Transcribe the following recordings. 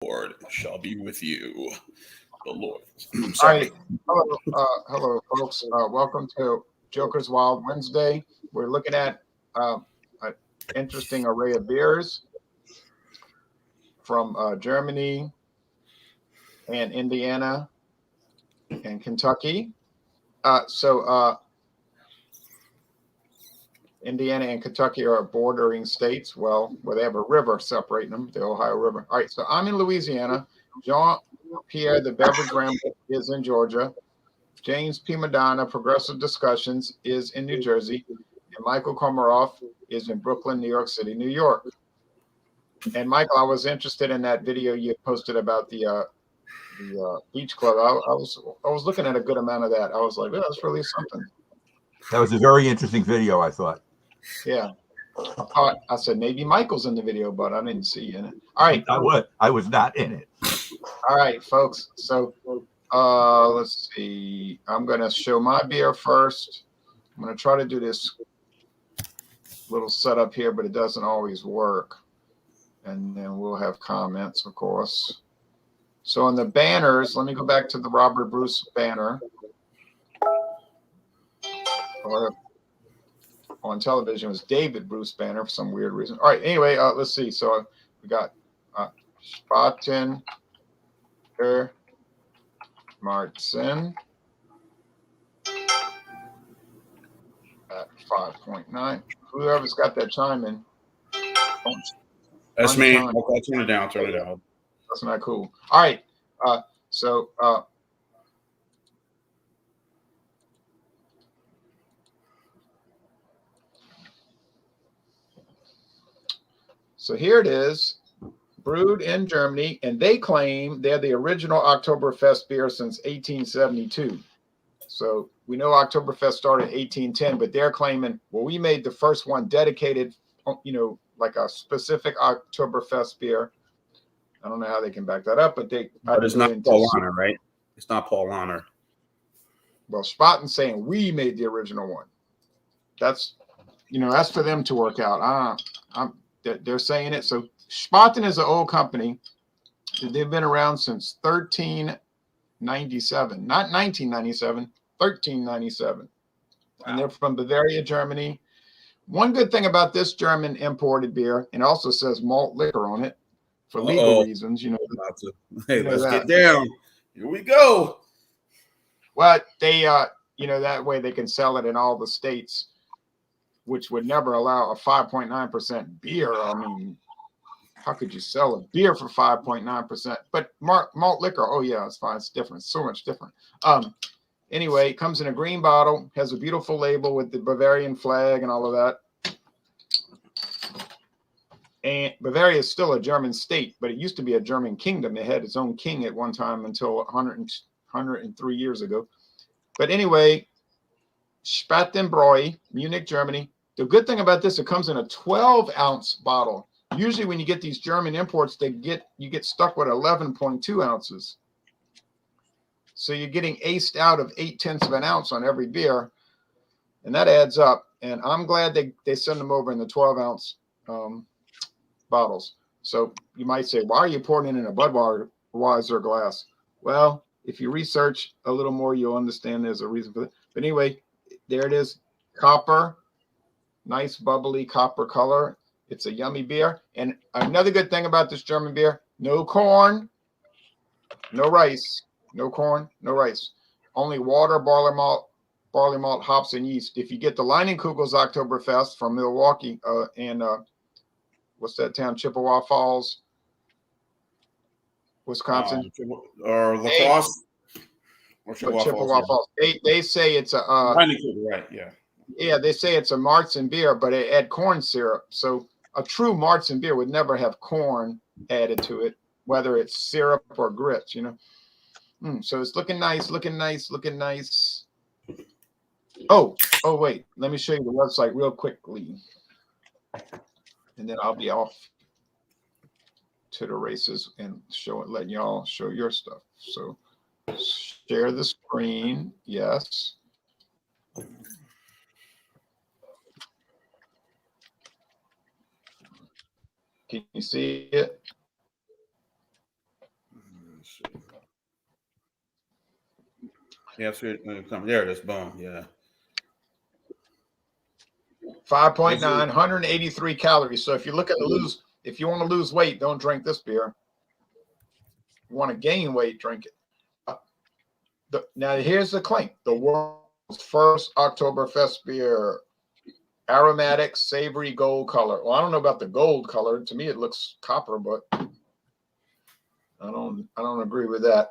Lord shall be with you. The Lord. All Sorry. right. Hello, folks. Welcome to Joker's Wild Wednesday. We're looking at an interesting array of beers from Germany and Indiana and Kentucky. Indiana and Kentucky are bordering states. Well, where they have a river separating them, the Ohio River. All right. So I'm in Louisiana. Jean-Pierre, the beverage ramble, is in Georgia. James P. Madonna, Progressive Discussions, is in New Jersey. And Michael Komaroff is in Brooklyn, New York City, New York. And Michael, I was interested in that video you posted about the beach club. I was looking at a good amount of that. I was like, oh, that's really something. That was a very interesting video, I thought. Yeah. I said maybe Michael's in the video, but I didn't see you in it. All right. I was not in it. All right, folks. So let's see. I'm going to show my beer first. I'm going to try to do this little setup here, but it doesn't always work. And then we'll have comments, of course. So on the banners, let me go back to the Robert Bruce banner. Or on television, it was David Bruce banner for some weird reason. All right, anyway, let's see. So we got Spaten, Martin at 5.9. Whoever's got that chime in. That's me. I'll turn it down. Turn it down. That's not cool. All right. So here it is, brewed in Germany, and they claim they're the original Oktoberfest beer since 1872. So we know Oktoberfest started in 1810, but they're claiming, well, we made the first one dedicated, like a specific Oktoberfest beer. I don't know how they can back that up, but it's not Paulaner, right? It's not Paulaner. Well, Spaten's saying we made the original one. That's for them to work out. They're saying it. So Spaten is an old company. They've been around since 1397, not 1997, 1397. Wow. And they're from Bavaria, Germany. One good thing about this German imported beer, it also says malt liquor on it for legal reasons. Hey, let's get down. Here we go. Well, they, that way they can sell it in all the states, which would never allow a 5.9% beer. I mean, how could you sell a beer for 5.9%? But malt liquor, oh yeah, it's fine. It's different. So much different. Anyway, it comes in a green bottle, has a beautiful label with the Bavarian flag and all of that. And Bavaria is still a German state, but it used to be a German kingdom. It had its own king at one time until 103 years ago. But anyway, Spatenbräu, Munich, Germany. The good thing about this, it comes in a 12-ounce bottle. Usually when you get these German imports, you get stuck with 11.2 ounces. So you're getting aced out of 0.8 of an ounce on every beer, and that adds up. And I'm glad they send them over in the 12-ounce bottles. So you might say, why are you pouring it in a Budweiser glass? Well, if you research a little more, you'll understand there's a reason for that. But anyway, there it is, copper, nice bubbly copper color. It's a yummy beer. And another good thing about this German beer, no corn, no rice, no corn, no rice, only water, barley malt, hops, and yeast. If you get the Leinenkugel's Oktoberfest from Milwaukee and what's that town, Chippewa Falls, Wisconsin, or La Crosse, or Chippewa Falls. They say it's a Leinenkugel's, right? Yeah. Yeah, they say it's a Marzen beer, but it add corn syrup. So a true Marzen beer would never have corn added to it, whether it's syrup or grits, So it's looking nice. Oh, wait. Let me show you the website real quickly. And then I'll be off to the races and letting y'all show your stuff. So share the screen. Yes. Can you see it? Let's see. Yeah, there it is. Boom. Yeah. 5.9, 183 calories. So if you're looking to lose, if you want to lose weight, don't drink this beer. If you want to gain weight, drink it. Now here's the claim: the world's first Oktoberfest beer, aromatic, savory gold color. Well, I don't know about the gold color. To me, it looks copper, but I don't agree with that.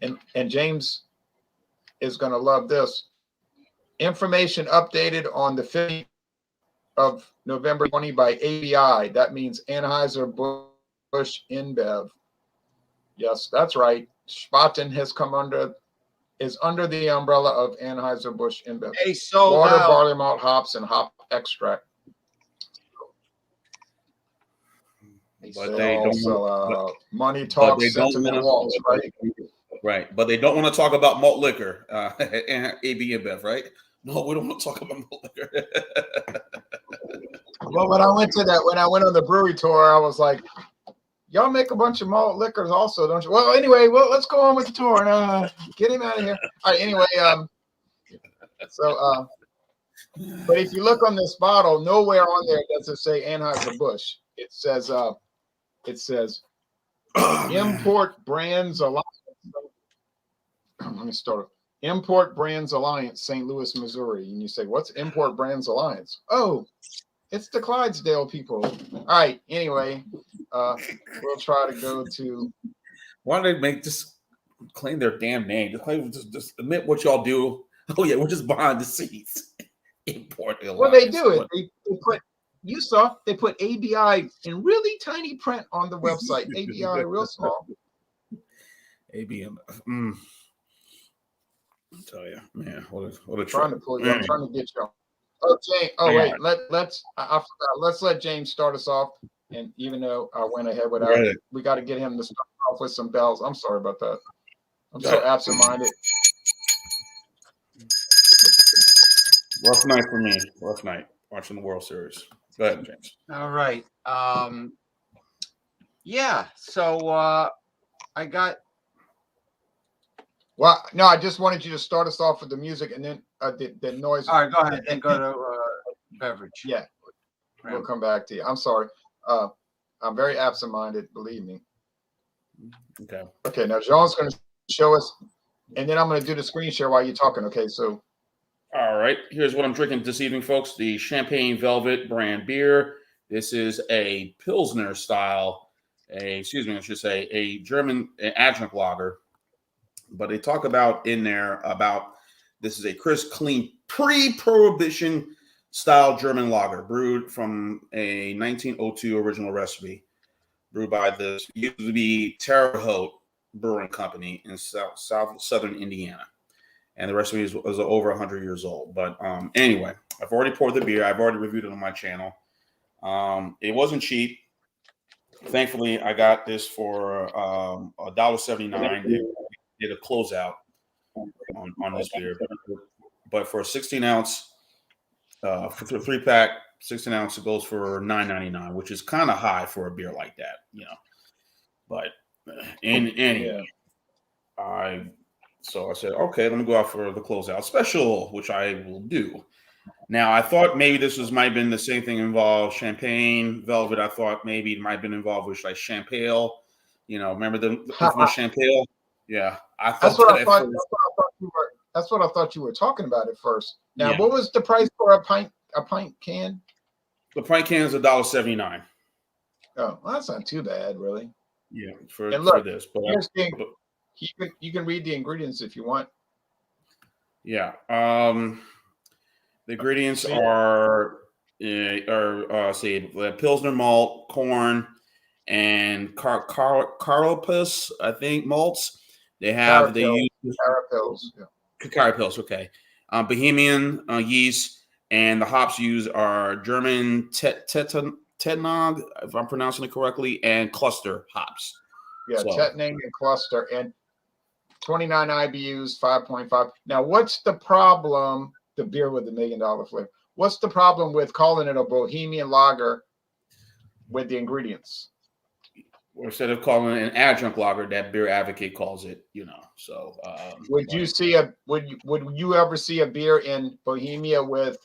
And James is going to love this. Information updated on the 5th of November 20 by ABI. That means Anheuser-Busch InBev. Yes, that's right. Spaten has is under the umbrella of Anheuser-Busch InBev. They sold Water, out. barley malt, hops, and hop extract. But they don't sell out. Money talks, sentiment walks, right? Right, but they don't want to talk about malt liquor, AB InBev, right? No, we don't want to talk about malt liquor. Well, when I went on the brewery tour, I was like, y'all make a bunch of malt liquors also, don't you? Well, anyway, let's go on with the tour and get him out of here. All right, anyway, but if you look on this bottle, nowhere on there does it say Anheuser-Busch. It says Import Brands Alliance. Let me start. Import Brands Alliance, St. Louis, Missouri. And you say, what's Import Brands Alliance? Oh, it's the Clydesdale people. All right. Anyway, we'll try to go to. Why don't they just claim their damn name? Just admit what y'all do. Oh yeah, we're just behind the scenes. Import Alliance. Well, they do it. They put. You saw they put ABI in really tiny print on the website. ABI real small. ABM. I'll tell you, man. What a trying to pull you. I'm trying to get you. Oh, James. Oh, wait. Let's let James start us off. And even though I went ahead without it, we got to get him to start off with some bells. I'm sorry about that. I'm so absent-minded. Rough night for me. Rough night watching the World Series. Go ahead, James. All right. Yeah. So I got. Well, no, I just wanted you to start us off with the music and then the noise. All right, go ahead. Then go to beverage. Yeah, we'll come back to you. I'm sorry. I'm very absent-minded, believe me. Okay. Okay, now Jean's going to show us, and then I'm going to do the screen share while you're talking. Okay, so. All right, here's what I'm drinking this evening, folks. The Champagne Velvet brand beer. This is a Pilsner style, I should say a German adjunct lager. But they talk about in there about this is a crisp, clean, pre-prohibition style German lager brewed from a 1902 original recipe, brewed by this used to be Terre Haute Brewing Company in southern Indiana. And the recipe is over 100 years old. But anyway, I've already poured the beer. I've already reviewed it on my channel. It wasn't cheap. Thankfully, I got this for $1.79. They did a closeout on this beer. But for a 16-ounce, for 3-pack, 16-ounce, it goes for $9.99, which is kind of high for a beer like that, But anyway, So I said, okay, let me go out for the closeout special, which I will do. Now, I thought maybe might have been the same thing involved Champagne Velvet. I thought maybe it might have been involved with like Champale. Remember the Champale? Yeah, I thought that's what I thought you were talking about at first. Now, What was the price for a pint can? The pint can is $1.79. Oh, well, that's not too bad, really. Yeah, for this. But you can read the ingredients if you want. Yeah. The ingredients are Pilsner malt, corn, and Carapils, I think, malts. They use Carapils. Yeah. Carapils, okay. Bohemian yeast, and the hops used are German Tetnog, if I'm pronouncing it correctly, and cluster hops. Yeah, Tetning and cluster, and 29 IBUs, 5.5. Now, what's the problem? The beer with the $1 million flavor. What's the problem with calling it a Bohemian lager with the ingredients? or instead of calling it an adjunct lager, that Beer Advocate calls it. So Would you ever see a beer in Bohemia with?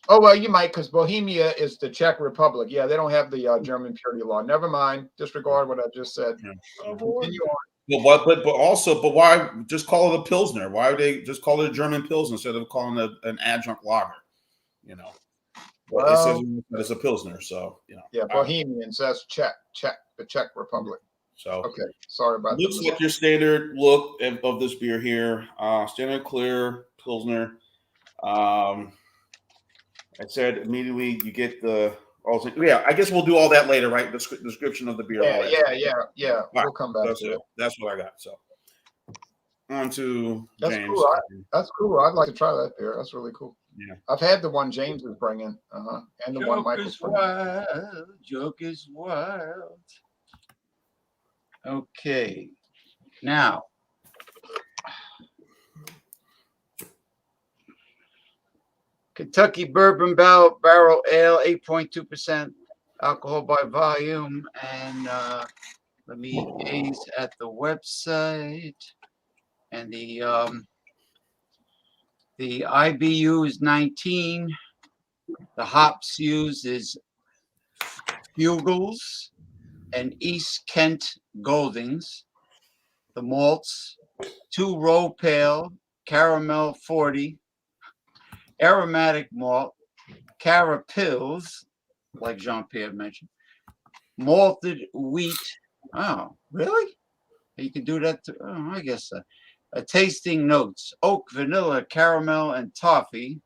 Oh well, you might, because Bohemia is the Czech Republic. Yeah, they don't have the German purity law. Never mind. Disregard what I just said. Yeah. Continue on. But why just call it a Pilsner? Why would they just call it a German Pilsner instead of calling it an adjunct lager? But it says it's a Pilsner, so Yeah, Bohemians. That's Czech, the Czech Republic. So Okay, sorry about that. looks like your standard look of this beer here. Standard clear Pilsner. I said immediately you get the. Yeah, I guess we'll do all that later, right? The description of the beer. Yeah. We'll come back That's to it. That's what I got. So on to That's James. cool. That's cool. I'd like to try that beer. That's really cool. Yeah, I've had the one James is bringing, and the one Michael's bringing. Joke is wild. Okay, now Kentucky Bourbon Barrel Ale, 8.2% alcohol by volume, and let me gaze at the website, and the IBU is 19. The hops used is Bugles and East Kent Goldings. The malts, 2 Row Pale, Caramel 40, aromatic malt, Carapils, like Jean-Pierre mentioned, malted wheat. Oh, really? You can do that too. Oh, I guess so. Tasting notes: oak, vanilla, caramel, and toffee.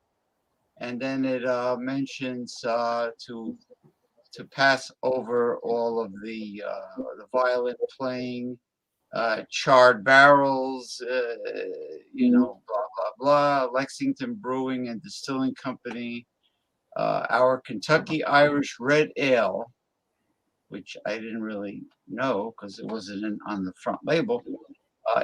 And then it mentions to pass over all of the violin playing, charred barrels, blah blah blah. Lexington Brewing and Distilling Company. Our Kentucky Irish Red Ale, which I didn't really know because it wasn't on the front label,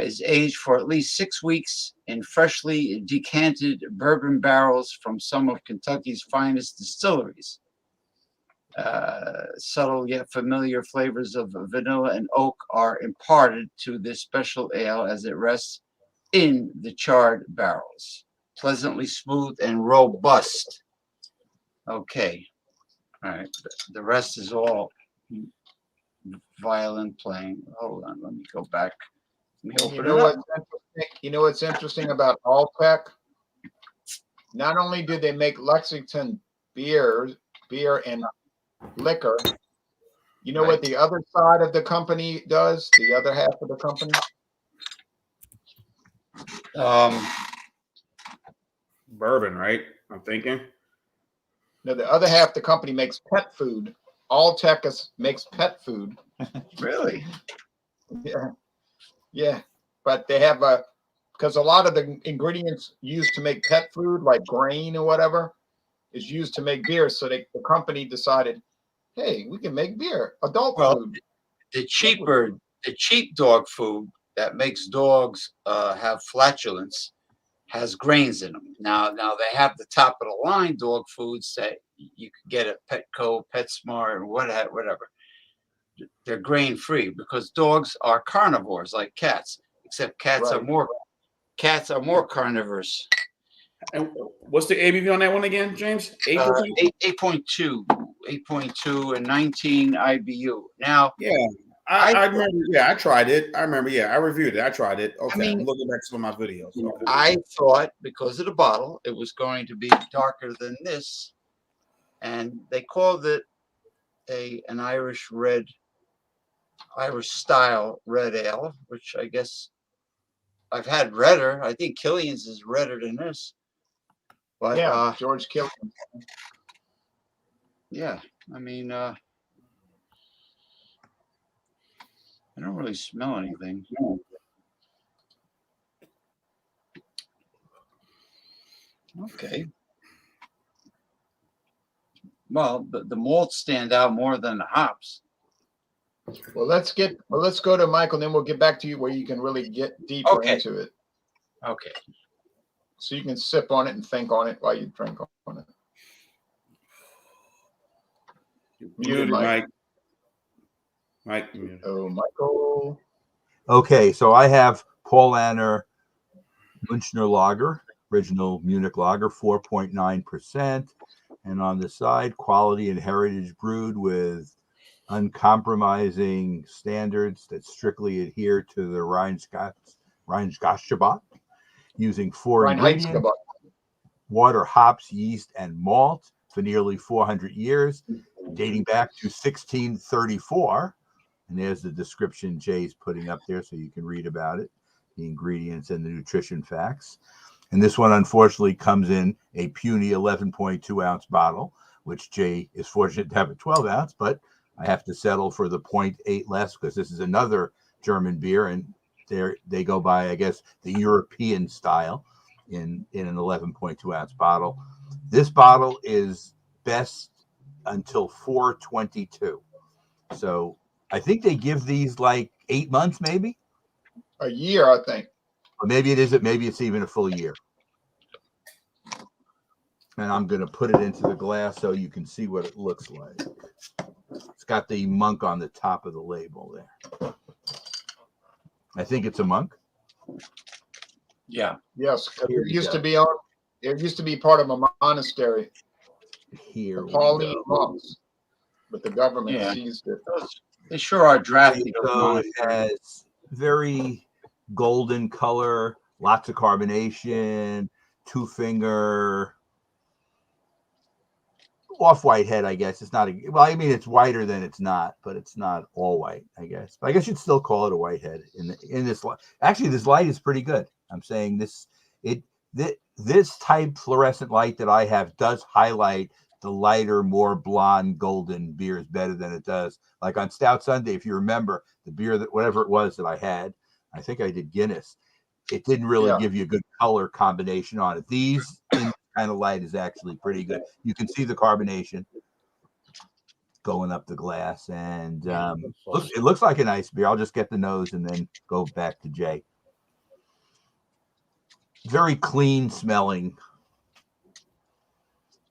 is aged for at least 6 weeks in freshly decanted bourbon barrels from some of Kentucky's finest distilleries. Subtle yet familiar flavors of vanilla and oak are imparted to this special ale as it rests in the charred barrels. Pleasantly smooth and robust. Okay. All right. The rest is all violin playing. Hold on. Let me go back. Let me open it up. You know what's interesting about Alltech? Not only did they make Lexington beer and liquor, you know what the other side of the company does? The other half of the company? Bourbon, right? I'm thinking. No, the other half of the company makes pet food. Alltech makes pet food. Really? Yeah. But they have because a lot of the ingredients used to make pet food, like grain or whatever, is used to make beer. So the company decided, hey, we can make beer, adult food. The cheap dog food that makes dogs have flatulence has grains in them. Now they have the top of the line dog foods that you could get at Petco, PetSmart, or whatever. They're grain free because dogs are carnivores like cats, except cats are more carnivorous. And what's the ABV on that one again, James? 8.2, 8.2, and 19 IBU. Now, I remember. Yeah, I tried it. I remember. Yeah, I reviewed it. I tried it. Okay, I'm looking back to some of my videos. Okay. I thought because of the bottle, it was going to be darker than this, and they called it an Irish style red ale, which I guess I've had redder. I think Killian's is redder than this. But yeah, George Killian. Yeah, I mean, I don't really smell anything. Okay. Well, the malts stand out more than the hops. Well, let's go to Michael, then we'll get back to you where you can really get deeper into it. Okay. So you can sip on it and think on it while you drink on it. Muted, Mike. Mike. Oh, Michael. Okay, so I have Paul Anner Münchner Lager, original Munich Lager, 4.9%. And on the side, quality and heritage brewed with uncompromising standards that strictly adhere to the Reinheitsgebot, using 4 ingredients: water, hops, yeast, and malt for nearly 400 years, dating back to 1634. And there's the description Jay's putting up there so you can read about it, the ingredients and the nutrition facts. And this one, unfortunately, comes in a puny 11.2 ounce bottle, which Jay is fortunate to have a 12 ounce, but I have to settle for the 0.8 less because this is another German beer, and they go by, I guess, the European style in an 11.2 ounce bottle. This bottle is best until 4/22. So I think they give these like 8 months, maybe a year, I think. Or maybe it isn't. Maybe it's even a full year. And I'm going to put it into the glass so you can see what it looks like. It's got the monk on the top of the label there. I think it's a monk. Yeah. Yes, it used to be on. It used to be part of a monastery. Here, the Pauline monks, but the government seized it. They sure are drafty. So it has very golden color, lots of carbonation, 2-finger, off-white head, I guess. It's not well, I mean, it's whiter than it's not, but it's not all white, I guess. But I guess you'd still call it a white head in this light. Actually, this light is pretty good. I'm saying this type fluorescent light that I have does highlight the lighter, more blonde, golden beers better than it does. Like on Stout Sunday, if you remember, the beer that whatever it was that I had, I think I did Guinness. It didn't really give you a good color combination on it. These in kind of light is actually pretty good. You can see the carbonation going up the glass, and it looks like a nice beer. I'll just get the nose and then go back to Jay. Very clean smelling,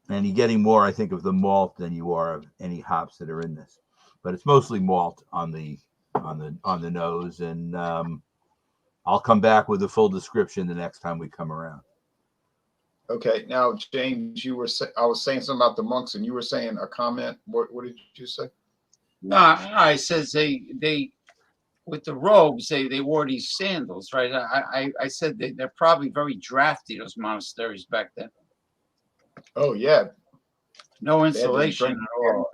and you're getting more, I think, of the malt than you are of any hops that are in this. But it's mostly malt on the nose, and I'll come back with a full description the next time we come around. Okay, now James, I was saying something about the monks, and you were saying a comment. What did you say? No, I says they with the robes they wore these sandals, right? I said they're probably very drafty, those monasteries back then. Oh yeah, no insulation at all.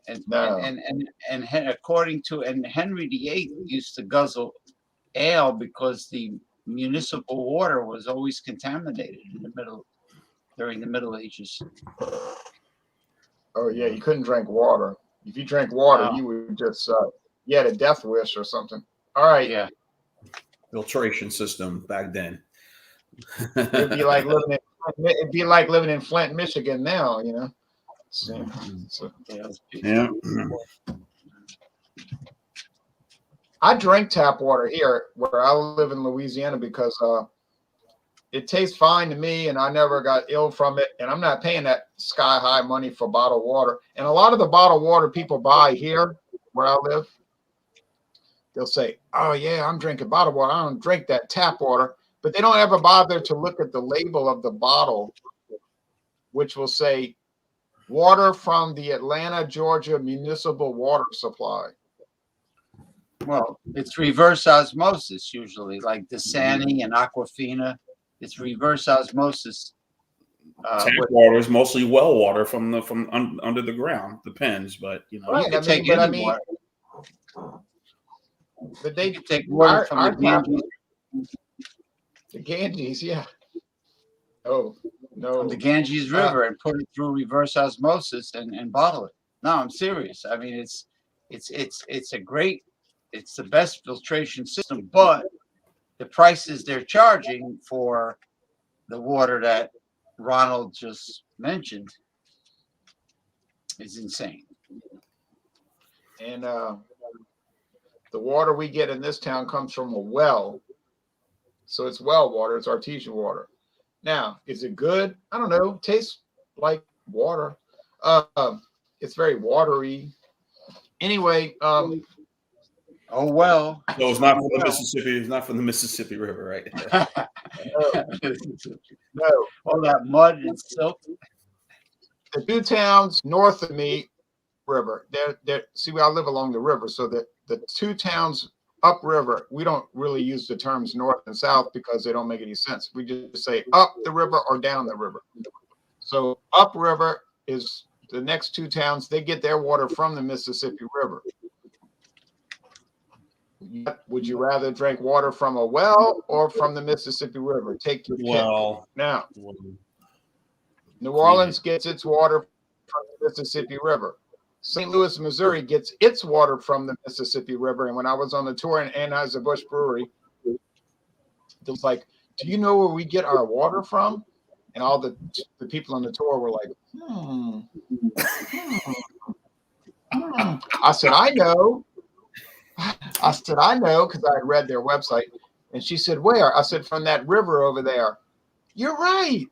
And according to Henry VIII used to guzzle ale because the municipal water was always contaminated during the Middle Ages. Oh yeah, you couldn't drink water. If you drank water, you would just you had a death wish or something. All right. Yeah. Filtration system back then. It'd be like living in Flint, Michigan now, you know. So, yeah. I drink tap water here where I live in Louisiana because it tastes fine to me and I never got ill from it. And I'm not paying that sky high money for bottled water. And a lot of the bottled water people buy here where I live, they'll say, oh yeah, I'm drinking bottled water. I don't drink that tap water. But they don't ever bother to look at the label of the bottle, which will say water from the Atlanta, Georgia municipal water supply. Well, it's reverse osmosis usually, like Dasani and Aquafina. It's reverse osmosis. Tap water is mostly well water from under the ground. Depends, but you know, right. You can take any water. But they take water from the Ganges. The Ganges, yeah. Oh no, from the Ganges River and put it through reverse osmosis and bottle it. No, I'm serious. I mean, it's the best filtration system, but the prices they're charging for the water that Ronald just mentioned is insane. And the water we get in this town comes from a well. So it's well water, it's artesian water. Now, is it good? I don't know. It tastes like water. It's very watery. Anyway, Oh, well. So it's not from the Mississippi. It's not from the Mississippi River, right? No. All that mud and silt. The two towns north of me, river. See, I live along the river, so the two towns upriver, we don't really use the terms north and south because they don't make any sense. We just say up the river or down the river. So upriver is the next two towns. They get their water from the Mississippi River. Would you rather drink water from a well or from the Mississippi River? Take your pick. Now, New Orleans gets its water from the Mississippi River. St. Louis, Missouri gets its water from the Mississippi River. And when I was on the tour in Anheuser-Busch Brewery, it was like, do you know where we get our water from? And all the people on the tour were like, I said, I know. I said, I know, because I had read their website. And she said, where? I said, from that river over there. You're right.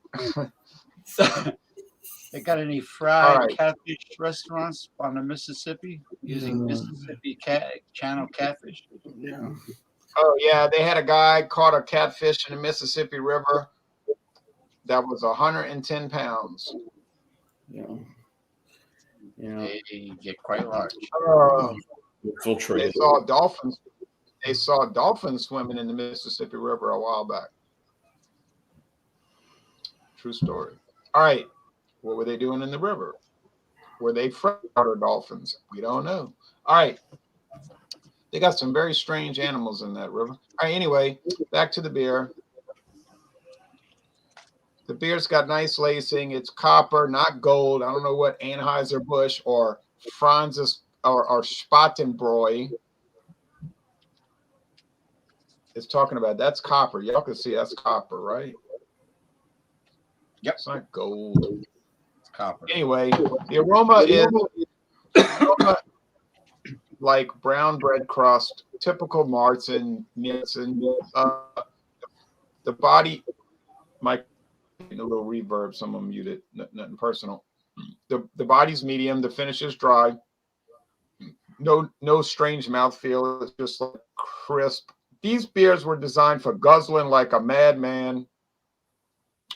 They got any fried catfish restaurants on the Mississippi using Mississippi Channel catfish? Yeah. Oh, yeah. They had a guy caught a catfish in the Mississippi River that was 110 pounds. Yeah. They get quite large. Filtrated. They saw dolphins. They saw dolphins swimming in the Mississippi River a while back. True story. All right. What were they doing in the river? Were they freshwater dolphins? We don't know. All right. They got some very strange animals in that river. All right. Anyway, back to the beer. The beer's got nice lacing. It's copper, not gold. I don't know what Anheuser-Busch or Franz's or Spatenbräu is talking about. That's copper. Y'all can see that's copper, right? Yep. It's not gold. It's copper. Anyway, the aroma is like brown bread crust, typical Marzen, Nielsen. The body, a little reverb, someone muted, nothing personal. The body's medium, the finish is dry. No strange mouthfeel. It's just like crisp. These beers were designed for guzzling like a madman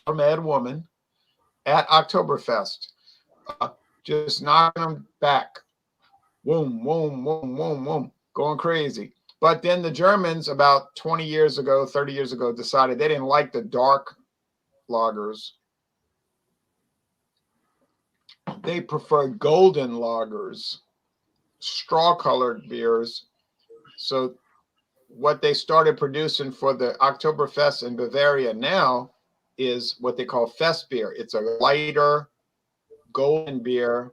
or mad woman at Oktoberfest. Just knocking them back. Boom, boom, boom, boom, boom. Going crazy. But then the Germans about 20 years ago, 30 years ago, decided they didn't like the dark lagers. They preferred golden lagers, straw-colored beers. So what they started producing for the Oktoberfest in Bavaria now is what they call fest beer. It's a lighter golden beer,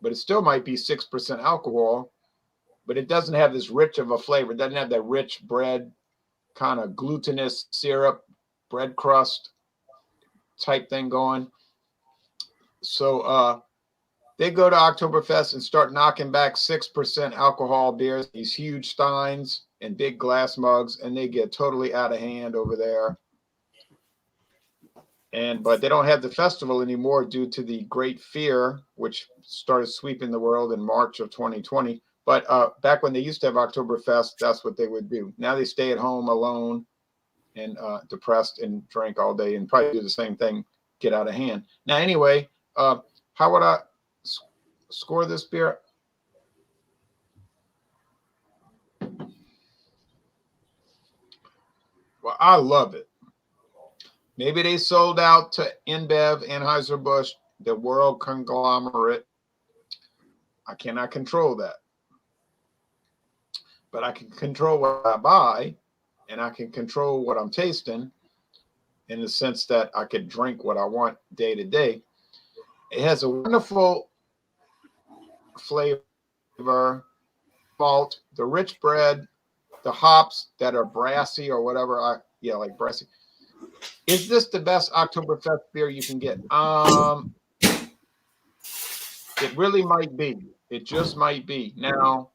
but it still might be 6% alcohol, but it doesn't have this rich of a flavor. It doesn't have that rich bread, kind of glutinous syrup, bread crust type thing going. So they go to Oktoberfest and start knocking back 6% alcohol beers, these huge steins and big glass mugs, and they get totally out of hand over there. But they don't have the festival anymore due to the Great Fear, which started sweeping the world in March of 2020. But back when they used to have Oktoberfest, that's what they would do. Now they stay at home alone and depressed and drink all day and probably do the same thing, get out of hand. Now, anyway, how would I score this beer? Well, I love it. Maybe they sold out to InBev, Anheuser-Busch, the world conglomerate. I cannot control that. But I can control what I buy, and I can control what I'm tasting in the sense that I could drink what I want day to day. It has a wonderful flavor, malt, the rich bread, the hops that are brassy or whatever. Like brassy. Is this the best Oktoberfest beer you can get? It really might be. It just might be. Now,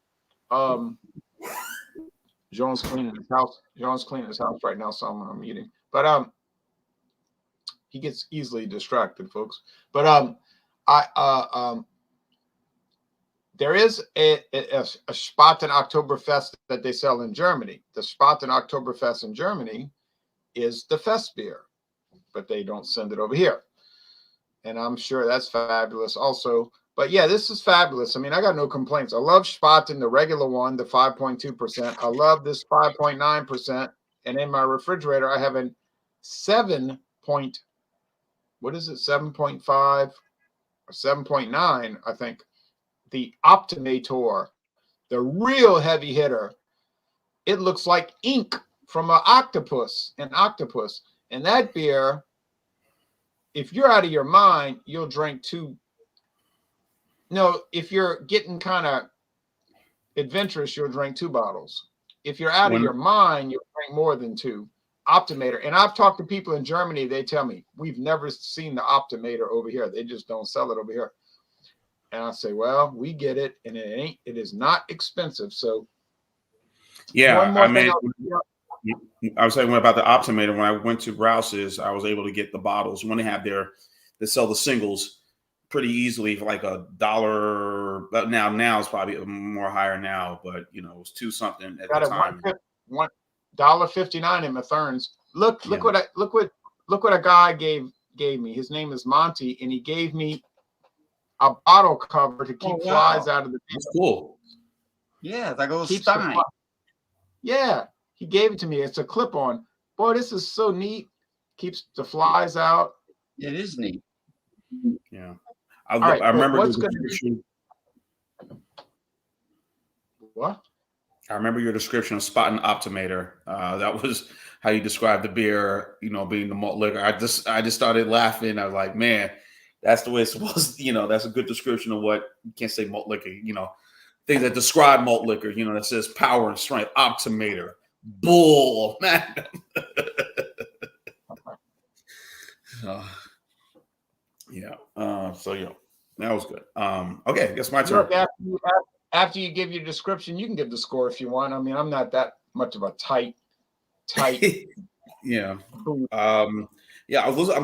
John's cleaning his house. John's cleaning his house right now, so I'm eating. But he gets easily distracted, folks. But there is a Spaten Oktoberfest that they sell in Germany. The Spaten Oktoberfest in Germany is the Fest beer, but they don't send it over here. And I'm sure that's fabulous also. But yeah, this is fabulous. I mean, I got no complaints. I love Spaten, the regular one, the 5.2%. I love this 5.9%. And in my refrigerator, I have a 7.5 or 7.9, I think. The Optimator, the real heavy hitter. It looks like ink from an octopus. And that beer, if you're out of your mind, you'll drink two. No, if you're getting kind of adventurous, you'll drink 2 bottles. If you're out of your mind, you'll drink more than 2. Optimator. And I've talked to people in Germany. They tell me, we've never seen the Optimator over here. They just don't sell it over here. And I say, well, we get it. And it is not expensive. So yeah, I mean, I was saying about the Optimator. When I went to Rouse's, I was able to get the bottles when they have they sell the singles pretty easily for like $1. But now it's probably more higher now, but it was 2 something at the time. $1.59 in Matherns. Look what a guy gave me. His name is Monty, and he gave me a bottle cover to keep flies out of the beer. That's cool. Yeah, it's like a little Stein. Yeah, he gave it to me. It's a clip-on. Boy, this is so neat. Keeps the flies out. It is neat. Yeah. I remember your description. What? I remember your description of Spaten Optimator. That was how you described the beer, being the malt liquor. I just started laughing. I was like, man, that's the way it's supposed to, that's a good description of what you can't say malt liquor, things that describe malt liquor, that says power and strength, Optimator, bull, man. That was good. Okay, I guess my turn. Look, after you give your description, you can give the score if you want. I mean, I'm not that much of a tight. Yeah. I'm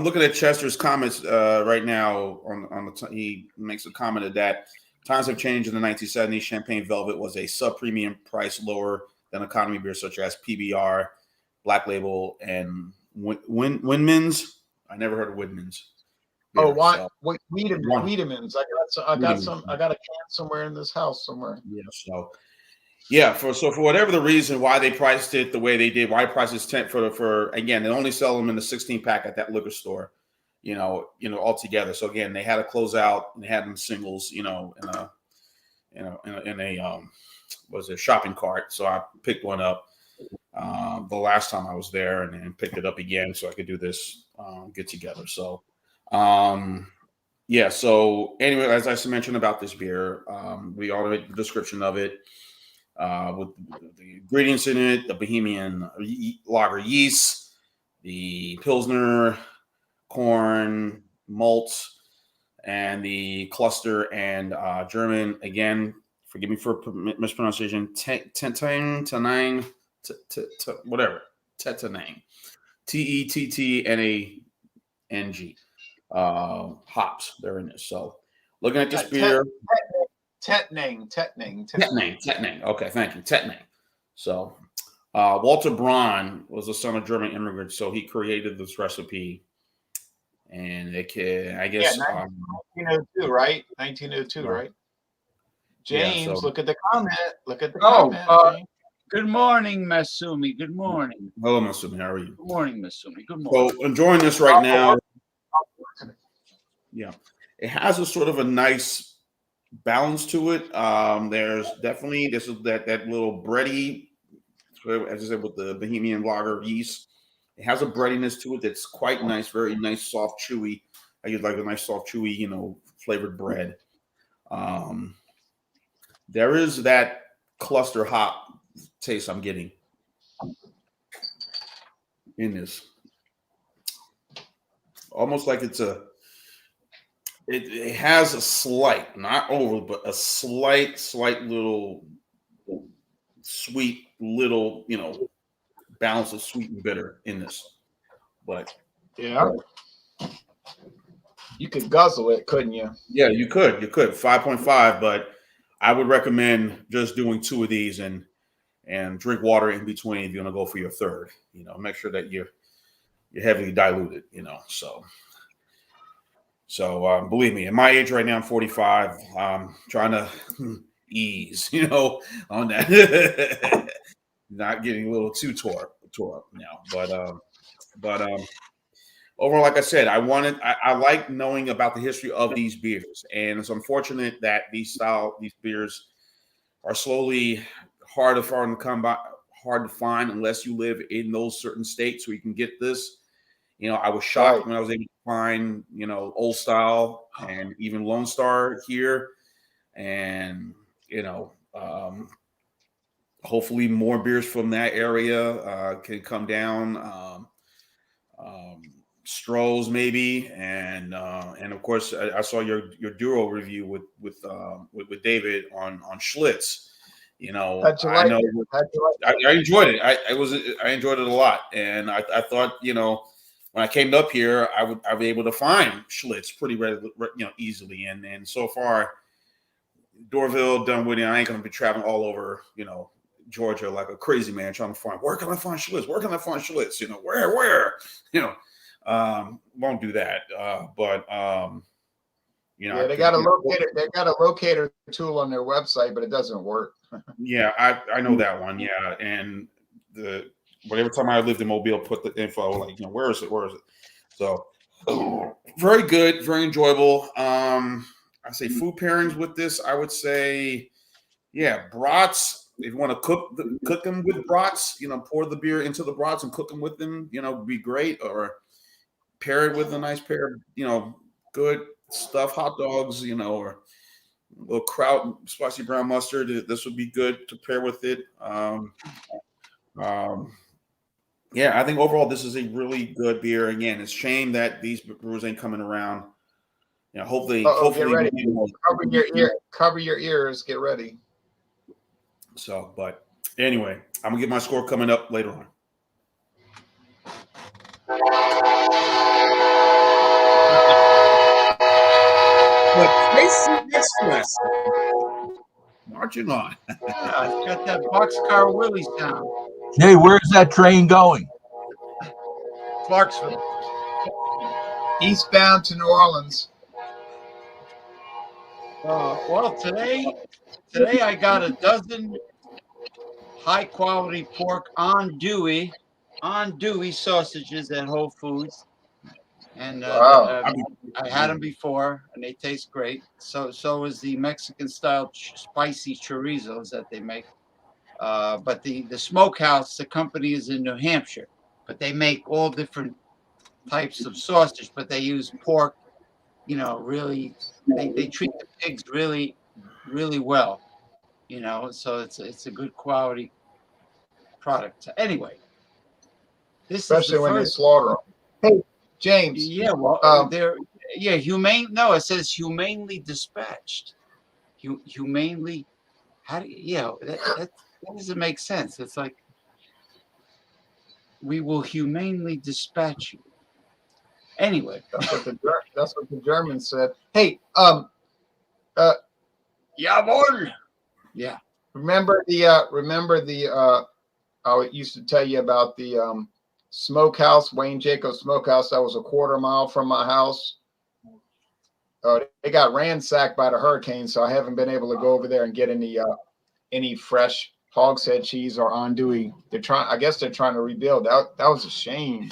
looking at Chester's comments right now. He makes a comment of that times have changed in the 1970s. Champagne Velvet was a sub-premium price, lower than economy beers such as PBR, Black Label, and Windmans. I never heard of Windmans. Wiedemann's. I got a can somewhere in this house somewhere. Yeah. So for whatever the reason why they priced it the way they did, why prices for again, they only sell them in the 16 pack at that liquor store, all together. So again, they had to close out and they had them singles, in a shopping cart. So I picked one up the last time I was there and then picked it up again so I could do this get together. So so anyway, as I mentioned about this beer, we all read the description of it with the ingredients in it, the Bohemian lager yeast, the Pilsner corn malts, and the cluster and German, again, forgive me for mispronunciation, Tettenang, whatever, Tettenang, Tettnang. Hops, they're in this. So looking at this beer, Tettenang. Okay, thank you, Tettenang. So Walter Braun was the son of German immigrants, so he created this recipe, and I guess 1902, right? 1902, right? James, look at the comment. James. Good morning, Masumi. Good morning. Hello, Masumi. How are you? Good morning, Masumi. Good morning. So enjoying this right now. Yeah, it has a sort of a nice balance to it. There's definitely that little bready, as I said, with the Bohemian lager yeast. It has a breadiness to it that's quite nice, very nice, soft, chewy. I get like a nice, soft, chewy, flavored bread. There is that cluster hop taste I'm getting in this. Almost like it has a slight, not over, but a slight little sweet little, balance of sweet and bitter in this. But yeah, you could guzzle it, couldn't you? Yeah, you could 5.5, but I would recommend just doing 2 of these and drink water in between if you're gonna go for your third. Make sure that you're heavily diluted. So believe me, at my age right now, I'm 45. Trying to ease, on that. Not getting a little too tore up now, but overall, like I said, I like knowing about the history of these beers, and it's unfortunate that these beers are slowly hard to find unless you live in those certain states where you can get this. I was shocked when I was able to find, Old Style and even Lone Star here, and hopefully more beers from that area can come down. Stroh's maybe, and of course I saw your Duro review with David on Schlitz. I know I enjoyed it. I enjoyed it a lot, and I thought when I came up here I'd be able to find Schlitz pretty readily, easily, and so far Dorville, Dunwoody, I ain't gonna be traveling all over Georgia like a crazy man trying to find where can I find Schlitz? Where can I find Schlitz? Where? Won't do that. But they got a locator. They got a locator tool on their website, but it doesn't work. Yeah, I know that one. Yeah, and every time I lived in Mobile, put the info like where is it? So very good, very enjoyable. I say food pairings with this. I would say, brats. If you want to cook them with brats, pour the beer into the brats and cook them with them, would be great. Or pair it with a nice pair of, good stuff, hot dogs, or a little kraut, spicy brown mustard. This would be good to pair with it. I think overall this is a really good beer. Again, it's a shame that these brewers ain't coming around. Hopefully, get ready. Cover your ears. Get ready. So, but anyway, I'm gonna get my score coming up later on. But Tracy Express, marching on. It's got that boxcar Willie sound. Hey, where's that train going? Clarksville. Eastbound to New Orleans. Well, today I got a dozen high quality pork andouille sausages at Whole Foods, and Wow. I had them before, and they taste great. So is the Mexican style spicy chorizos that they make. But the smokehouse, the company is in New Hampshire, but they make all different types of sausage, but they use pork. Really, they treat the pigs really, really well. So it's a good quality product. Anyway, this especially is when they slaughter them. Hey, James. Yeah, well, they're humane. No, it says humanely dispatched. Humanely. How do that doesn't make sense. It's like we will humanely dispatch you. Anyway, that's what the Germans said. Hey, jawohl. Yeah. Remember the I used to tell you about the smokehouse, Wayne Jacobs Smokehouse, that was a quarter-mile from my house. They got ransacked by the hurricane, so I haven't been able to go over there and get any fresh hogshead cheese or andouille. I guess they're trying to rebuild. That was a shame.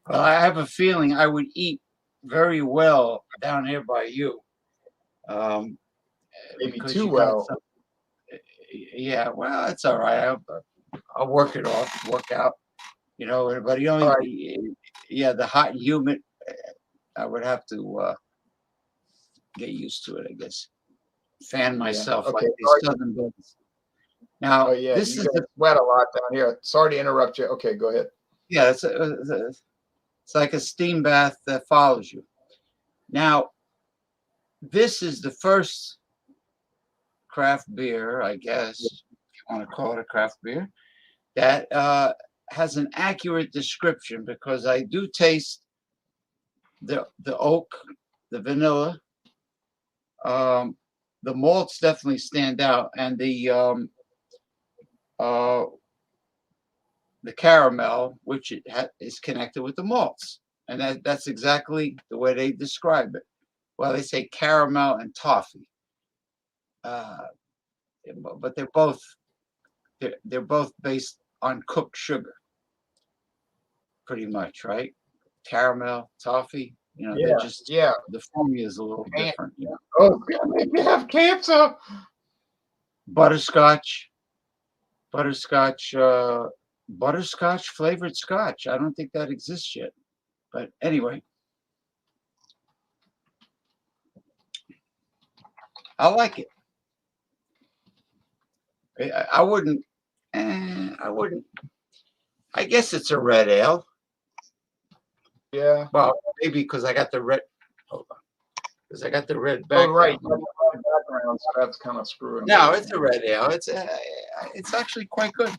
Well, I have a feeling I would eat very well down here by you. Maybe too well. Yeah, well, it's all right. I'll work it off, work out. But the hot and humid, I would have to get used to it, I guess. Fan myself like these southern buildings. Now, this is sweat a lot down here. Sorry to interrupt you. Okay, go ahead. Yeah, it's like a steam bath that follows you. Now, this is the first craft beer, I guess, if you want to call it a craft beer, that has an accurate description, because I do taste the oak, the vanilla, the malts definitely stand out, and the caramel, which is connected with the malts, and that's exactly the way they describe it. Well, they say caramel and toffee, but they're both based on cooked sugar, pretty much, right? Caramel, toffee, they're just the formula is a little different. Oh, God, make me have cancer. Butterscotch flavored scotch. I don't think that exists yet, but anyway, I like it. I wouldn't. I wouldn't. I guess it's a red ale. Yeah. Well, maybe because I got the red. Hold on. Because I got the red Oh, background. right. Background, so that's kind of screwing. No, it's a red ale. It's actually quite good.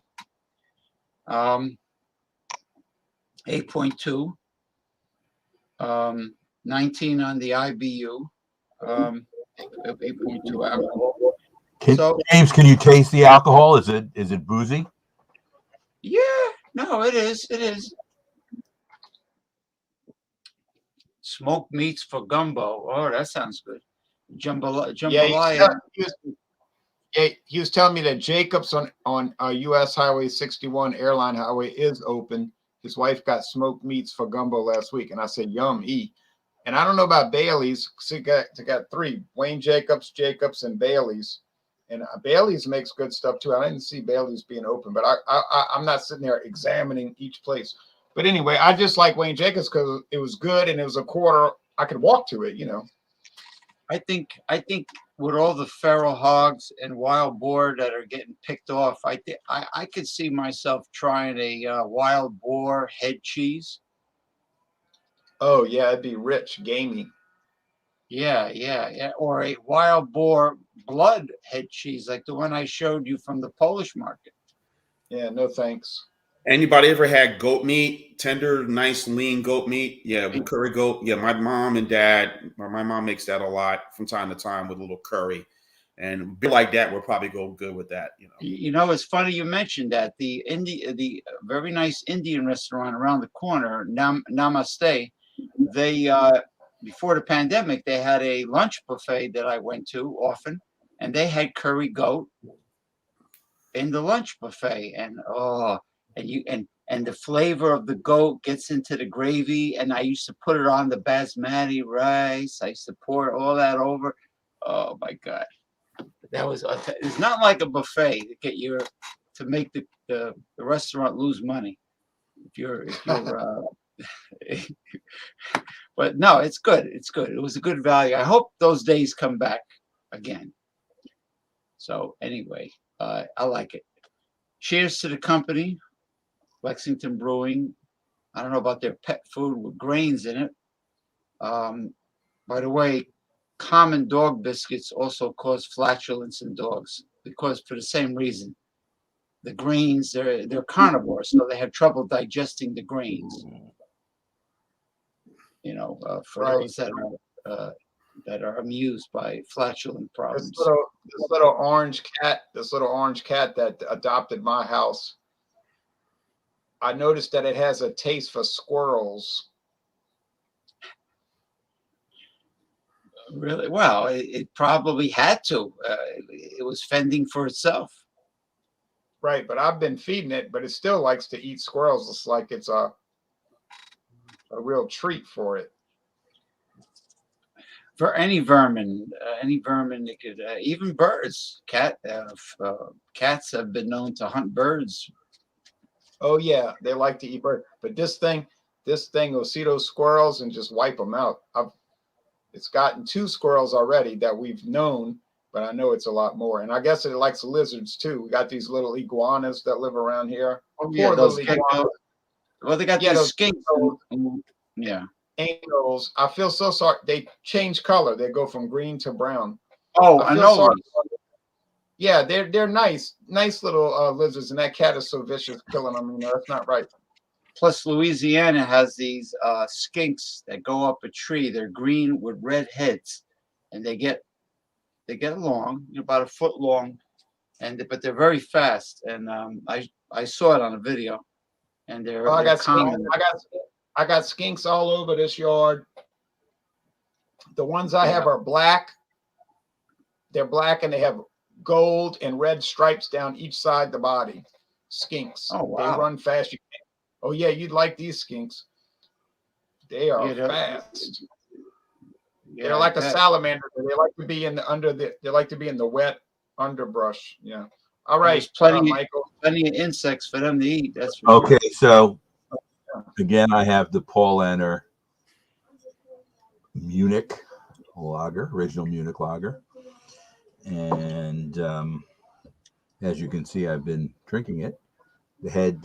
8.2. 19 on the IBU. 8.2 alcohol. James, can you taste the alcohol? Is it boozy? Yeah, no, it is. It is. Smoked meats for gumbo. Oh, that sounds good. Jambalaya. Yeah, he was telling me that Jacobs on U.S. Highway 61 Airline Highway is open. His wife got smoked meats for gumbo last week, and I said, "Yum, eat." And I don't know about Bailey's. So he got three: Wayne Jacobs, and Bailey's. And Bailey's makes good stuff too. I didn't see Bailey's being open, but I'm not sitting there examining each place. But anyway, I just like Wayne Jacobs because it was good and it was a quarter. I could walk to it, I think with all the feral hogs and wild boar that are getting picked off, I could see myself trying a wild boar head cheese. Oh yeah, it'd be rich, gamey. Yeah. Or a wild boar blood head cheese, like the one I showed you from the Polish market. Yeah, no thanks. Anybody ever had goat meat? Tender, nice, lean goat meat? Yeah, with curry goat. Yeah, my mom and dad, or my mom makes that a lot from time to time with a little curry. And a bit like that would probably go good with that. It's funny you mentioned that. The very nice Indian restaurant around the corner, Namaste, they before the pandemic, they had a lunch buffet that I went to often, and they had curry goat in the lunch buffet, and the flavor of the goat gets into the gravy, and I used to put it on the basmati rice. I used to pour all that over. Oh my God, that was it's not like a buffet to make the restaurant lose money if you're but no, it's good. It's good. It was a good value. I hope those days come back again. So anyway, I like it. Cheers to the company, Lexington Brewing. I don't know about their pet food with grains in it. By the way, common dog biscuits also cause flatulence in dogs because for the same reason. The grains, they're carnivores, so they have trouble digesting the grains. For those that are amused by flatulent problems. This little orange cat that adopted my house, I noticed that it has a taste for squirrels. Really? Well, it probably had to. It was fending for itself. Right, but I've been feeding it, but it still likes to eat squirrels. It's like it's a real treat for it. For any vermin, it could even birds. Cats have been known to hunt birds. Oh yeah, they like to eat birds. But this thing will see those squirrels and just wipe them out. It's gotten 2 squirrels already that we've known, but I know it's a lot more. And I guess it likes lizards too. We got these little iguanas that live around here. Oh yeah, those iguanas. Well, they got these skinks. Yeah. Angels. I feel so sorry. They change color. They go from green to brown. Oh, I know. Yeah, they're nice little lizards, and that cat is so vicious, killing them. That's not right. Plus, Louisiana has these skinks that go up a tree. They're green with red heads, and they get They get long, about a foot long, but they're very fast. And I saw it on a video, and they're common. I got skinks all over this yard. The ones I have are black. They're black and they have gold and red stripes down each side the body. Skinks. Oh, wow. They run fast. Oh yeah, you'd like these skinks. They are fast. Yeah, they're like a salamander. They like to be in the they like to be in the wet underbrush. Yeah. All right, Michael. Plenty of insects for them to eat. That's for okay. Sure. So again, I have the Paul Enner Munich lager, original Munich lager, and as you can see, I've been drinking it. The head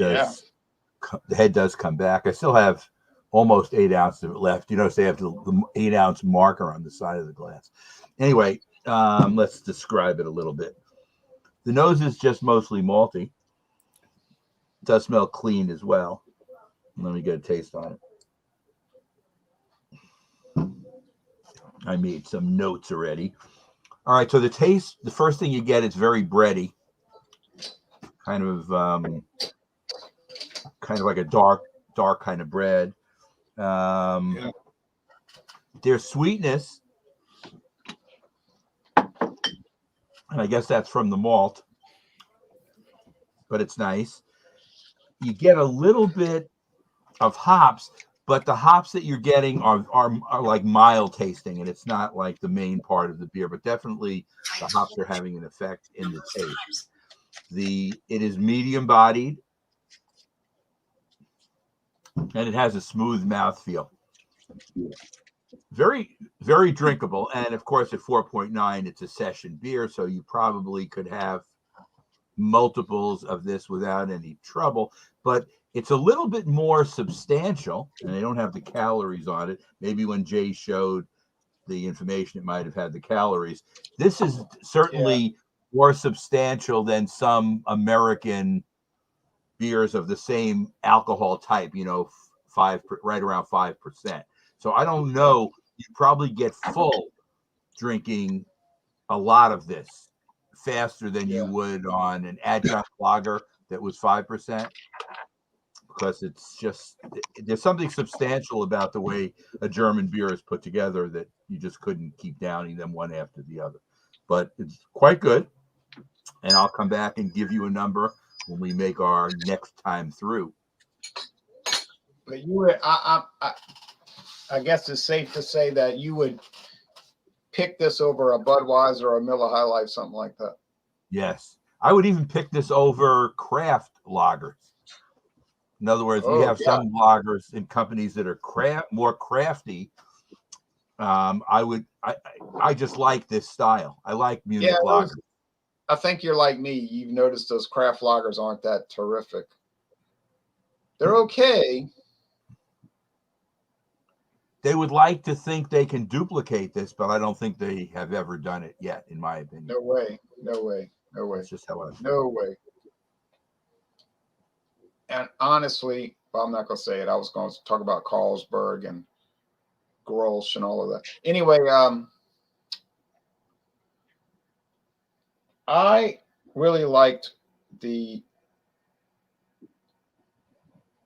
does come back. I still have almost 8 ounces of it left. You notice they have the 8-ounce marker on the side of the glass. Anyway, let's describe it a little bit. The nose is just mostly malty. It does smell clean as well. Let me get a taste on it. I made some notes already. All right, so the taste, the first thing you get, it's very bready. Kind of like a dark kind of bread. There's sweetness, and I guess that's from the malt, but it's nice. You get a little bit of hops, but the hops that you're getting are like mild tasting, and it's not like the main part of the beer, but definitely the hops are having an effect in the taste. It is medium bodied, and it has a smooth mouthfeel. Very, very drinkable. And of course, at 4.9, it's a session beer, so you probably could have multiples of this without any trouble. But it's a little bit more substantial, and they don't have the calories on it. Maybe when Jay showed the information, it might have had the calories. This is certainly more substantial than some American beers of the same alcohol type, right around 5%. So I don't know. You probably get full drinking a lot of this faster than you would on an adjunct lager that was 5%, because there's something substantial about the way a German beer is put together that you just couldn't keep downing them one after the other. But it's quite good. And I'll come back and give you a number when we make our next time through. But you would, I guess it's safe to say that you would pick this over a Budweiser or a Miller High Life, something like that. Yes, I would even pick this over craft lagers. In other words, we have some lagers in companies that are more crafty. I just like this style. I like Munich lagers. I think you're like me. You've noticed those craft lagers aren't that terrific. They're okay. They would like to think they can duplicate this, but I don't think they have ever done it yet, in my opinion. No way. That's just how I feel. No way. And honestly, I'm not going to say it. I was going to talk about Carlsberg and Grolsch and all of that. Anyway, I really liked the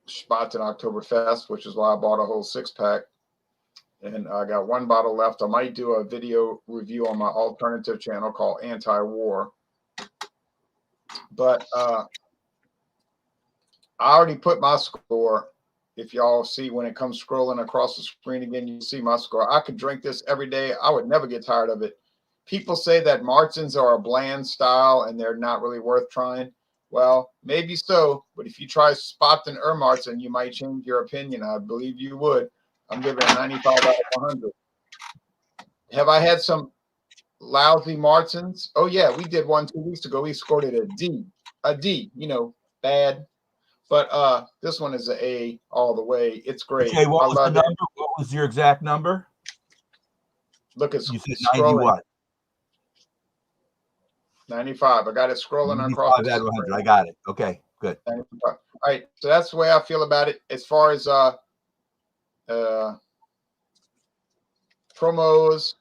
Spaten Oktoberfest, which is why I bought a whole 6-pack. And I got 1 bottle left. I might do a video review on my alternative channel called Anti-War. But I already put my score. If y'all see when it comes scrolling across the screen again, you see my score. I could drink this every day. I would never get tired of it. People say that Martins are a bland style and they're not really worth trying. Well, maybe so. But if you try Spaten Martin, you might change your opinion. I believe you would. I'm giving it 95 out of 100. Have I had some lousy Martins? Oh, yeah. We did one 2 weeks ago. We scored it a D. A D, bad. But this one is an A all the way. It's great. Okay, what was the number? What was your exact number? Look, it's you said 90 what? 95. I got it scrolling 95 across. Out of 100. I got it. Okay, good. 95. All right. So that's the way I feel about it. As far as promos,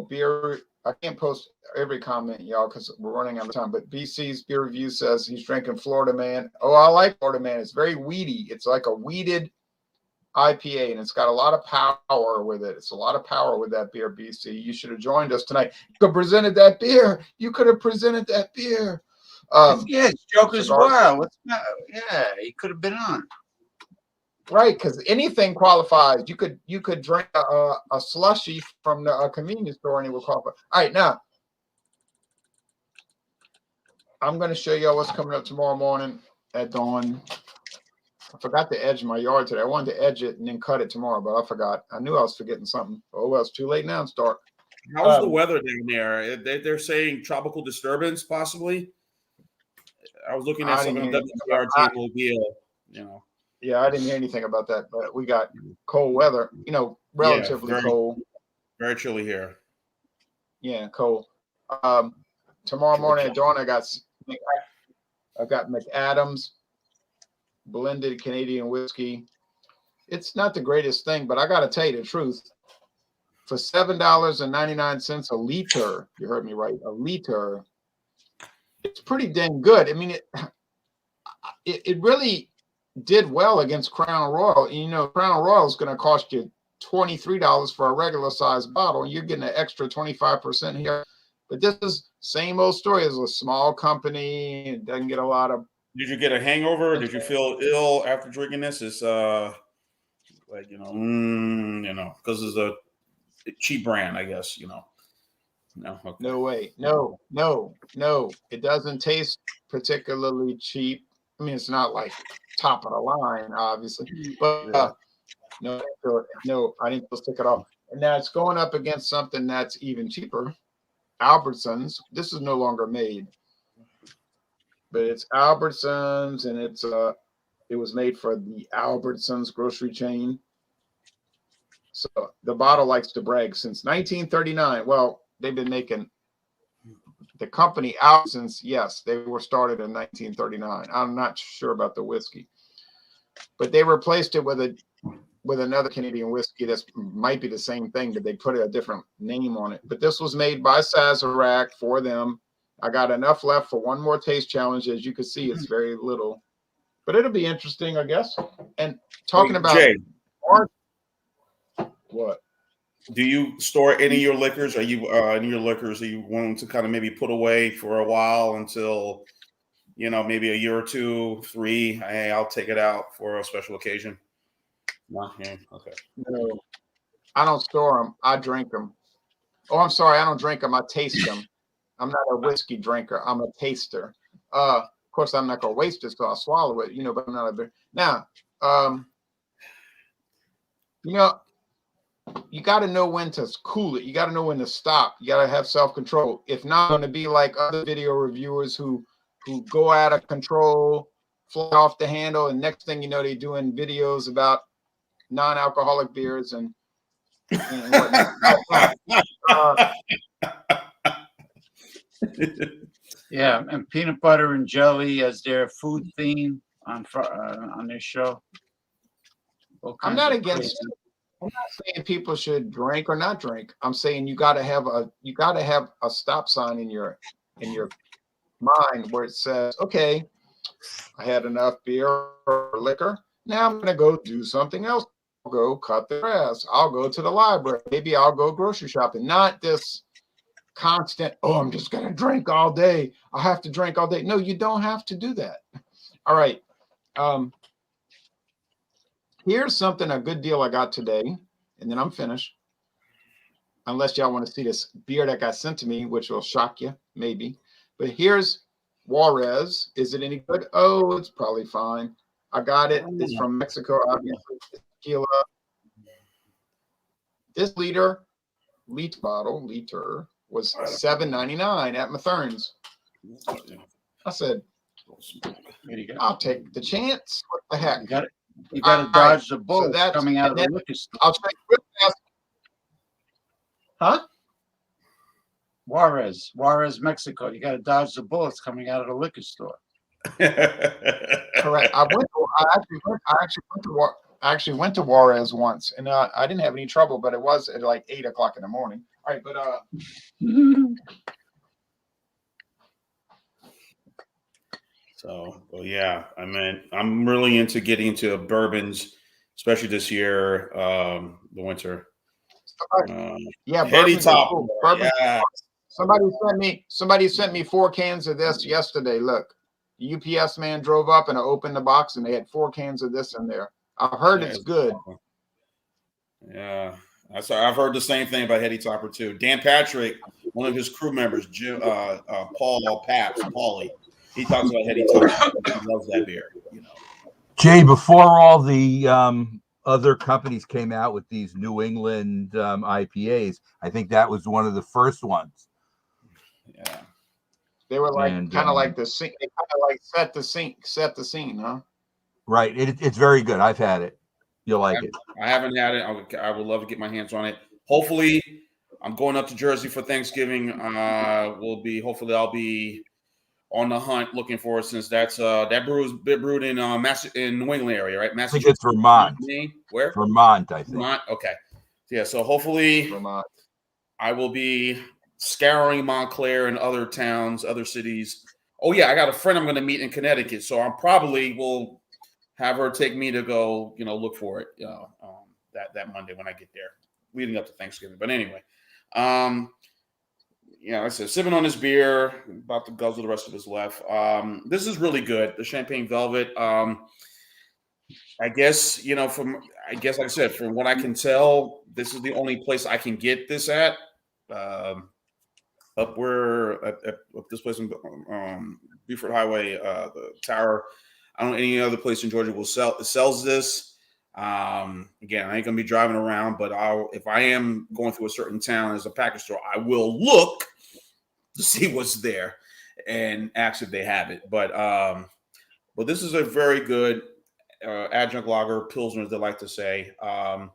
beer I can't post every comment, y'all, because we're running out of time. But BC's beer review says he's drinking Florida Man. Oh, I like Florida Man. It's very weedy. It's like a weeded IPA, and it's got a lot of power with it. It's a lot of power with that beer, BC. You should have joined us tonight. You could have presented that beer. You could have presented that beer. Yeah, it's Joker's Wild. Yeah, he could have been on. Right, because anything qualifies. You could drink a slushy from the convenience store and it will qualify. All right, now I'm going to show y'all what's coming up tomorrow morning at dawn. I forgot to edge my yard today. I wanted to edge it and then cut it tomorrow, but I forgot. I knew I was forgetting something. Oh, well, it's too late now. It's dark. How's the weather down there? They're saying tropical disturbance, possibly. I was looking at some of the WRT will be, Yeah, I didn't hear anything about that, but we got cold weather. Relatively cold. Very chilly here. Yeah, cold. Tomorrow morning at dawn, I got McAdams blended Canadian whiskey. It's not the greatest thing, but I got to tell you the truth. For $7.99 a liter, you heard me right, a liter, it's pretty dang good. I mean, it really did well against Crown Royal. Crown Royal is going to cost you $23 for a regular size bottle, and you're getting an extra 25% here. But this is same old story. It's a small company. It doesn't get a lot of. Did you get a hangover? Did you feel ill after drinking this? It's because it's a cheap brand, I guess. No. Okay. No way. No. It doesn't taste particularly cheap. I mean, it's not like top of the line, obviously, but no, I didn't stick it off. And now it's going up against something that's even cheaper. Albertsons. This is no longer made, but it's Albertsons, and it was made for the Albertsons grocery chain. So the bottle likes to brag since 1939. Well, they've been making the company Albertsons. Yes, they were started in 1939. I'm not sure about the whiskey, but they replaced it with another Canadian whiskey that might be the same thing, but they put a different name on it. But this was made by Sazerac for them. I got enough left for one more taste challenge. As you can see, it's very little, but it'll be interesting, I guess. And talking about Jay, what? Do you store any of your liquors? Are you willing to kind of maybe put away for a while until, maybe a year or 2, 3? Hey, I'll take it out for a special occasion. No, yeah, okay. No, I don't store them. I drink them. Oh, I'm sorry. I don't drink them. I taste them. I'm not a whiskey drinker. I'm a taster. Of course, I'm not going to waste it, so I'll swallow it, but I'm not a beer. Now, you got to know when to cool it. You got to know when to stop. You got to have self-control. If not, going to be like other video reviewers who go out of control, fly off the handle, and next thing you know, they're doing videos about non-alcoholic beers and whatnot. Yeah, and peanut butter and jelly as their food theme on their show. I'm not against. I'm not saying people should drink or not drink. I'm saying you got to have a stop sign in your mind where it says, okay, I had enough beer or liquor. Now I'm going to go do something else. I'll go cut the grass. I'll go to the library. Maybe I'll go grocery shopping. Not this constant, I'm just going to drink all day. I have to drink all day. No, you don't have to do that. All right. Here's a good deal I got today, and then I'm finished. Unless y'all want to see this beer that got sent to me, which will shock you, maybe. But here's Juarez. Is it any good? Oh, it's probably fine. I got it. It's from Mexico, obviously. It's tequila. This liter was $7.99 at Mathern's. I said, I'll take the chance. What the heck? You got to dodge the bullets coming out of the liquor store. I'll check real fast. Huh? Juarez, Mexico. You got to dodge the bullets coming out of the liquor store. Correct. I actually went to Juarez once, and I didn't have any trouble, but it was at like 8 o'clock in the morning. right, but So, well, yeah, I mean, I'm really into getting into bourbons, especially this year, the winter. yeah, Heady bourbons are Top. cool. Bourbons. Yeah. Somebody sent me 4 cans of this yesterday. Look, the UPS man drove up and I opened the box and they had 4 cans of this in there. I heard Yeah, it's good. Yeah, I've heard the same thing about Heady Topper too. Dan Patrick, one of his crew members, Jim, Paulie, he talks about Heady Topper. He loves that beer. You know, Jay, before all the other companies came out with these New England IPAs, I think that was one of the first ones. yeah. They were like kind of like the scene. They kind of like set the scene, huh? Right. It's very good. I've had it. You'll like it. I haven't had it. I would love to get my hands on it. Hopefully, I'm going up to Jersey for Thanksgiving. Hopefully I'll be on the hunt looking for it, since that's that brew is brewed in in New England area, right? I think it's Vermont. Where? Vermont, I think. Vermont. Okay. Yeah. So hopefully Vermont. I will be scouring Montclair and other towns, other cities. Oh yeah, I got a friend I'm going to meet in Connecticut, so I probably will have her take me to go, look for it, that Monday when I get there, leading up to Thanksgiving. But anyway, like I said, sipping on this beer, about to guzzle the rest of his left. This is really good. The Champagne Velvet. I guess, like I said, from what I can tell, this is the only place I can get this at. Up this place in Beaufort Highway, the Tower. I don't know any other place in Georgia sells this. Again, I ain't gonna be driving around, but if I am going through a certain town as a package store, I will look to see what's there and ask if they have it. But this is a very good adjunct lager, pilsner, as they like to say. I'm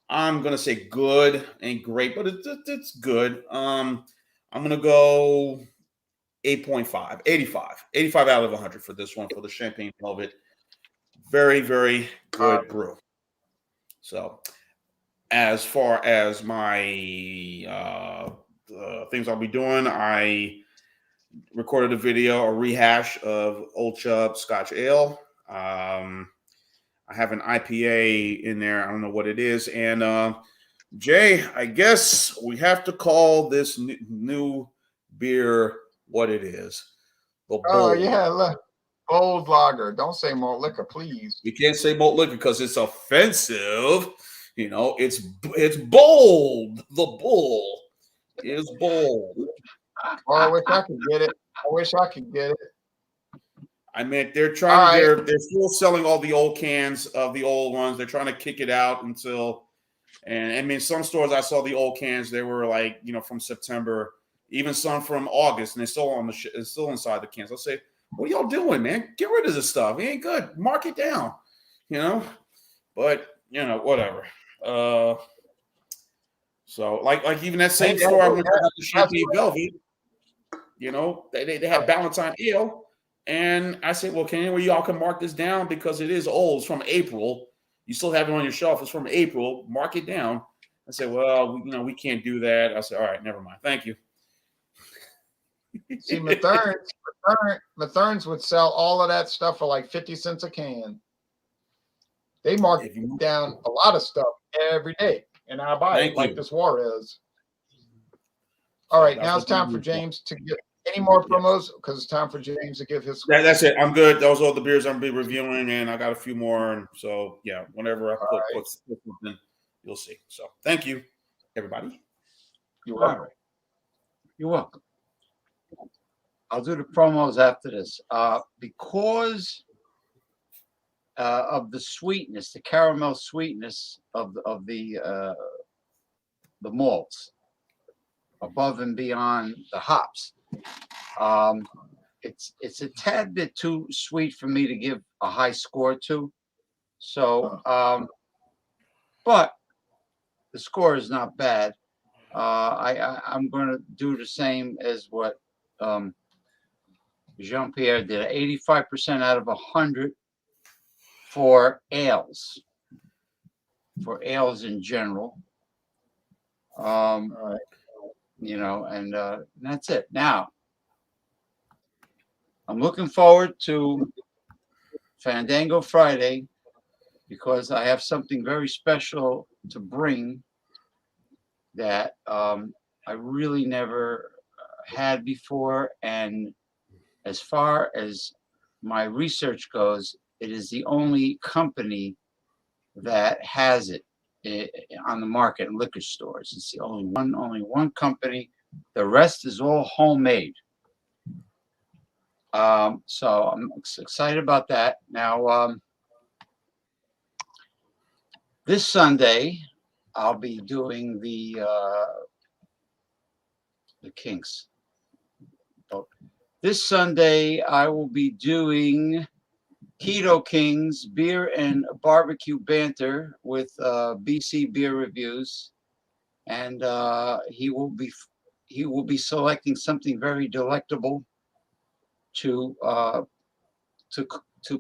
gonna say good, ain't great, but it's good. I'm gonna go 8.5, 85 out of 100 for this one, for the Champagne Velvet. Very, very good brew. So, as far as my things I'll be doing, I recorded a video, a rehash of Old Chub Scotch Ale. I have an IPA in there. I don't know what it is. And Jay, I guess we have to call this new beer what it is. Oh yeah, look, bold lager. Don't say malt liquor, please. You can't say malt liquor because it's offensive. It's bold. The bull is bold. Oh, I wish I could get it. I mean, they're trying. They're still selling all the old cans of the old ones. They're trying to kick it out until. And I mean, some stores I saw the old cans. They were like, from September. Even some from August, and they're still on it's still inside the cans. I'll say, what are y'all doing, man? Get rid of this stuff. It ain't good. Mark it down, But whatever. So like even that same store I went to, the Champagne Velvet, they had Ballantine Ale, and I said, well, can y'all can mark this down because it is old. It's from April. You still have it on your shelf. It's from April. Mark it down. I said, well, we can't do that. I said, all right, never mind. Thank you. See, Mathern's would sell all of that stuff for like 50 cents a can. They mark down a lot of stuff every day, and I buy it like this Juarez. All right, now it's time for James to give any more promos because it's time for James to give his. That's it. I'm good. Those are the beers I'm gonna be reviewing, and I got a few more. And so, whenever I put something, you'll see. So, thank you, everybody. You're welcome. You're welcome. I'll do the promos after this. Because of the sweetness, the caramel sweetness of the malts, above and beyond the hops. It's a tad bit too sweet for me to give a high score to. So, but the score is not bad. I'm going to do the same as what Jean-Pierre did. 85% out of 100 for ales. For ales in general. All right. and that's it. Now, I'm looking forward to Fandango Friday because I have something very special to bring that I really never had before. And as far as my research goes, it is the only company that has it on the market in liquor stores. It's the only one company. The rest is all homemade. So I'm excited about that. Now, this Sunday, I'll be doing the Kinks. Oh, this Sunday, I will be doing Keto Kings beer and barbecue banter with BC Beer Reviews, and he will be selecting something very delectable to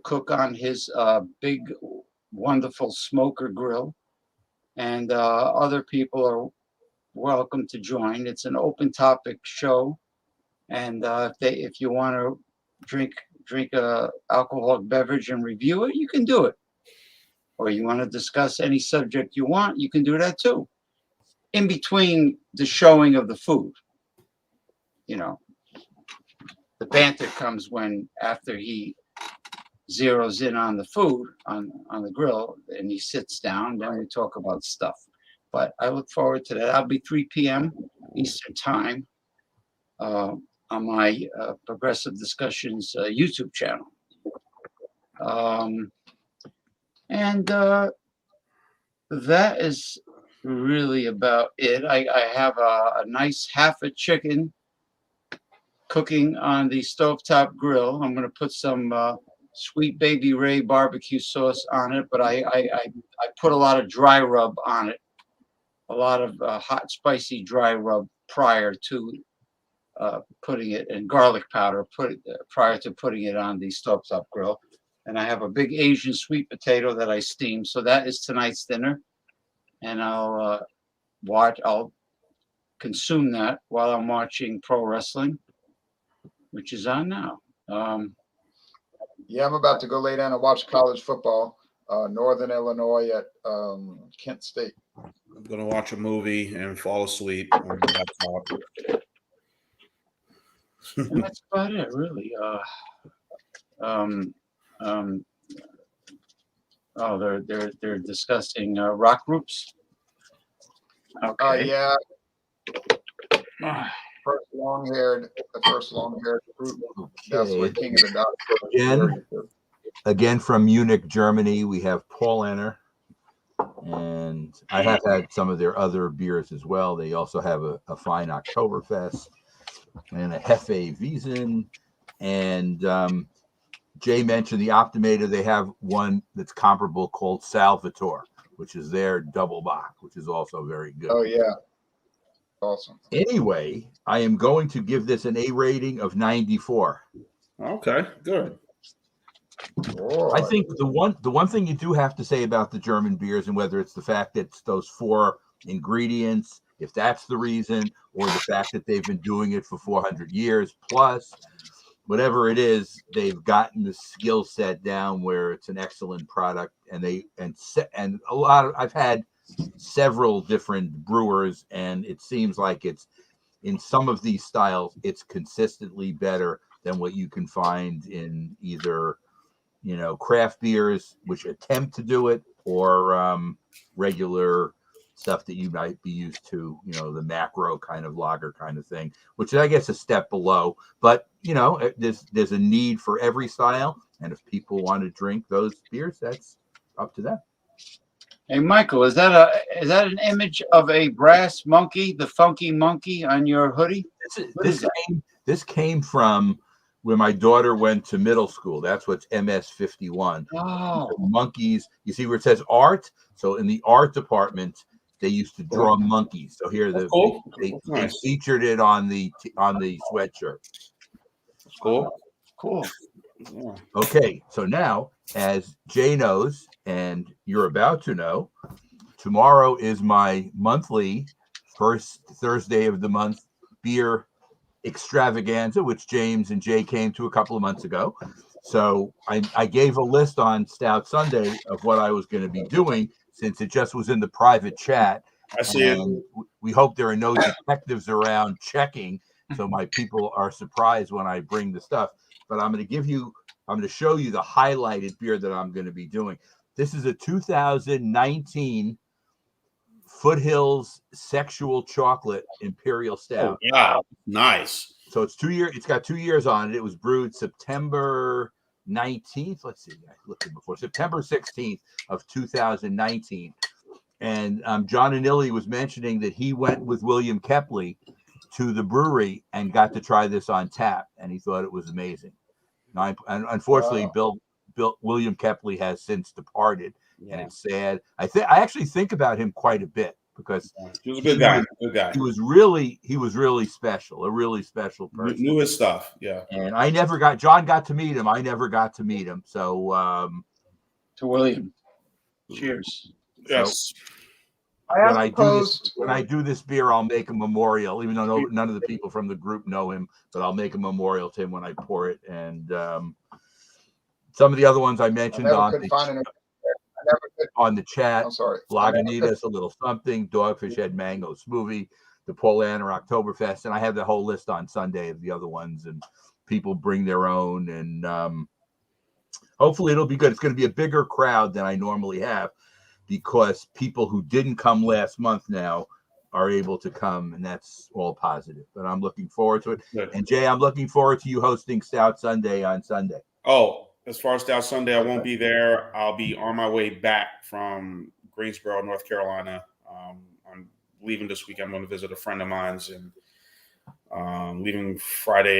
cook on his big, wonderful smoker grill, and other people are welcome to join. It's an open topic show, and if you want to drink a alcoholic beverage and review it, you can do it. Or you want to discuss any subject you want, you can do that too. In between the showing of the food, the banter comes after he zeroes in on the food on the grill and he sits down, then we talk about stuff. But I look forward to that. I'll be 3 p.m. Eastern time on my Progressive Discussions YouTube channel. And that is really about it. I have a nice half a chicken cooking on the stovetop grill. I'm going to put some Sweet Baby Ray barbecue sauce on it, but I put a lot of dry rub on it, a lot of hot, spicy dry rub prior to putting it, and garlic powder prior to putting it on the stovetop grill. And I have a big Asian sweet potato that I steam. So that is tonight's dinner. And I'll consume that while I'm watching pro wrestling, which is on now. Yeah, I'm about to go lay down and watch college football, Northern Illinois at Kent State. I'm going to watch a movie and fall asleep on the laptop. And that's about it, really. They're discussing rock groups. Okay. Yeah. The first long-haired group. That's what King of the Dots. Again from Munich, Germany, we have Paul Enner, and I have had some of their other beers as well. They also have a fine Oktoberfest and a Hefe Wiesen, and Jay mentioned the Optimator. They have one that's comparable called Salvatore, which is their double bock, which is also very good. Oh, yeah. Awesome. Anyway, I am going to give this an A rating of 94. Okay, good. Oh, I think the one thing you do have to say about the German beers, and whether it's the fact that it's those 4 ingredients, if that's the reason, or the fact that they've been doing it for 400 years plus, whatever it is, they've gotten the skill set down where it's an excellent product. And a lot of, I've had several different brewers, and it seems like it's in some of these styles, it's consistently better than what you can find in either, craft beers, which attempt to do it, or regular stuff that you might be used to, the macro kind of lager kind of thing, which I guess a step below. But there's a need for every style, and if people want to drink those beers, that's up to them. Hey, Michael, is that an image of a brass monkey, the funky monkey, on your hoodie? This came from where my daughter went to middle school. That's what's MS-51. Oh. The monkeys. You see where it says art? So in the art department, they used to draw monkeys. So here they featured it on the sweatshirt. That's cool. Cool. Yeah. Okay, so now, as Jay knows, and you're about to know, tomorrow is my monthly first Thursday of the month beer extravaganza, which James and Jay came to a couple of months ago. So I gave a list on Stout Sunday of what I was going to be doing, since it just was in the private chat. I see it. We hope there are no detectives around checking, so my people are surprised when I bring the stuff. But I'm going to show you the highlighted beer that I'm going to be doing. This is a 2019 Foothills Sexual Chocolate Imperial Stout. Oh, wow, nice. So it's 2 years. It's got 2 years on it. It was brewed September 19th. Let's see. I looked at it before. September 16th of 2019. And John Anilli was mentioning that he went with William Kepley to the brewery and got to try this on tap, and he thought it was amazing. And unfortunately, William Kepley has since departed, and it's sad. I actually think about him quite a bit, because he was a good guy. He was really special, a really special person. Knew his stuff, yeah. And John got to meet him. I never got to meet him. So to William, cheers. Yes. When I do this beer, I'll make a memorial, even though none of the people from the group know him, but I'll make a memorial to him when I pour it. And some of the other ones I mentioned on the chat. I'm sorry. Lagunitas, a little something, Dogfish Head Mango Smoothie, the Polaner Oktoberfest, and I have the whole list on Sunday of the other ones, and people bring their own, and hopefully it'll be good. It's going to be a bigger crowd than I normally have, because people who didn't come last month now are able to come, and that's all positive. But I'm looking forward to it. Good. And Jay, I'm looking forward to you hosting Stout Sunday on Sunday. Oh, as far as Stout Sunday, I won't be there. I'll be on my way back from Greensboro, North Carolina. I'm leaving this week. I'm going to visit a friend of mine's, and leaving Friday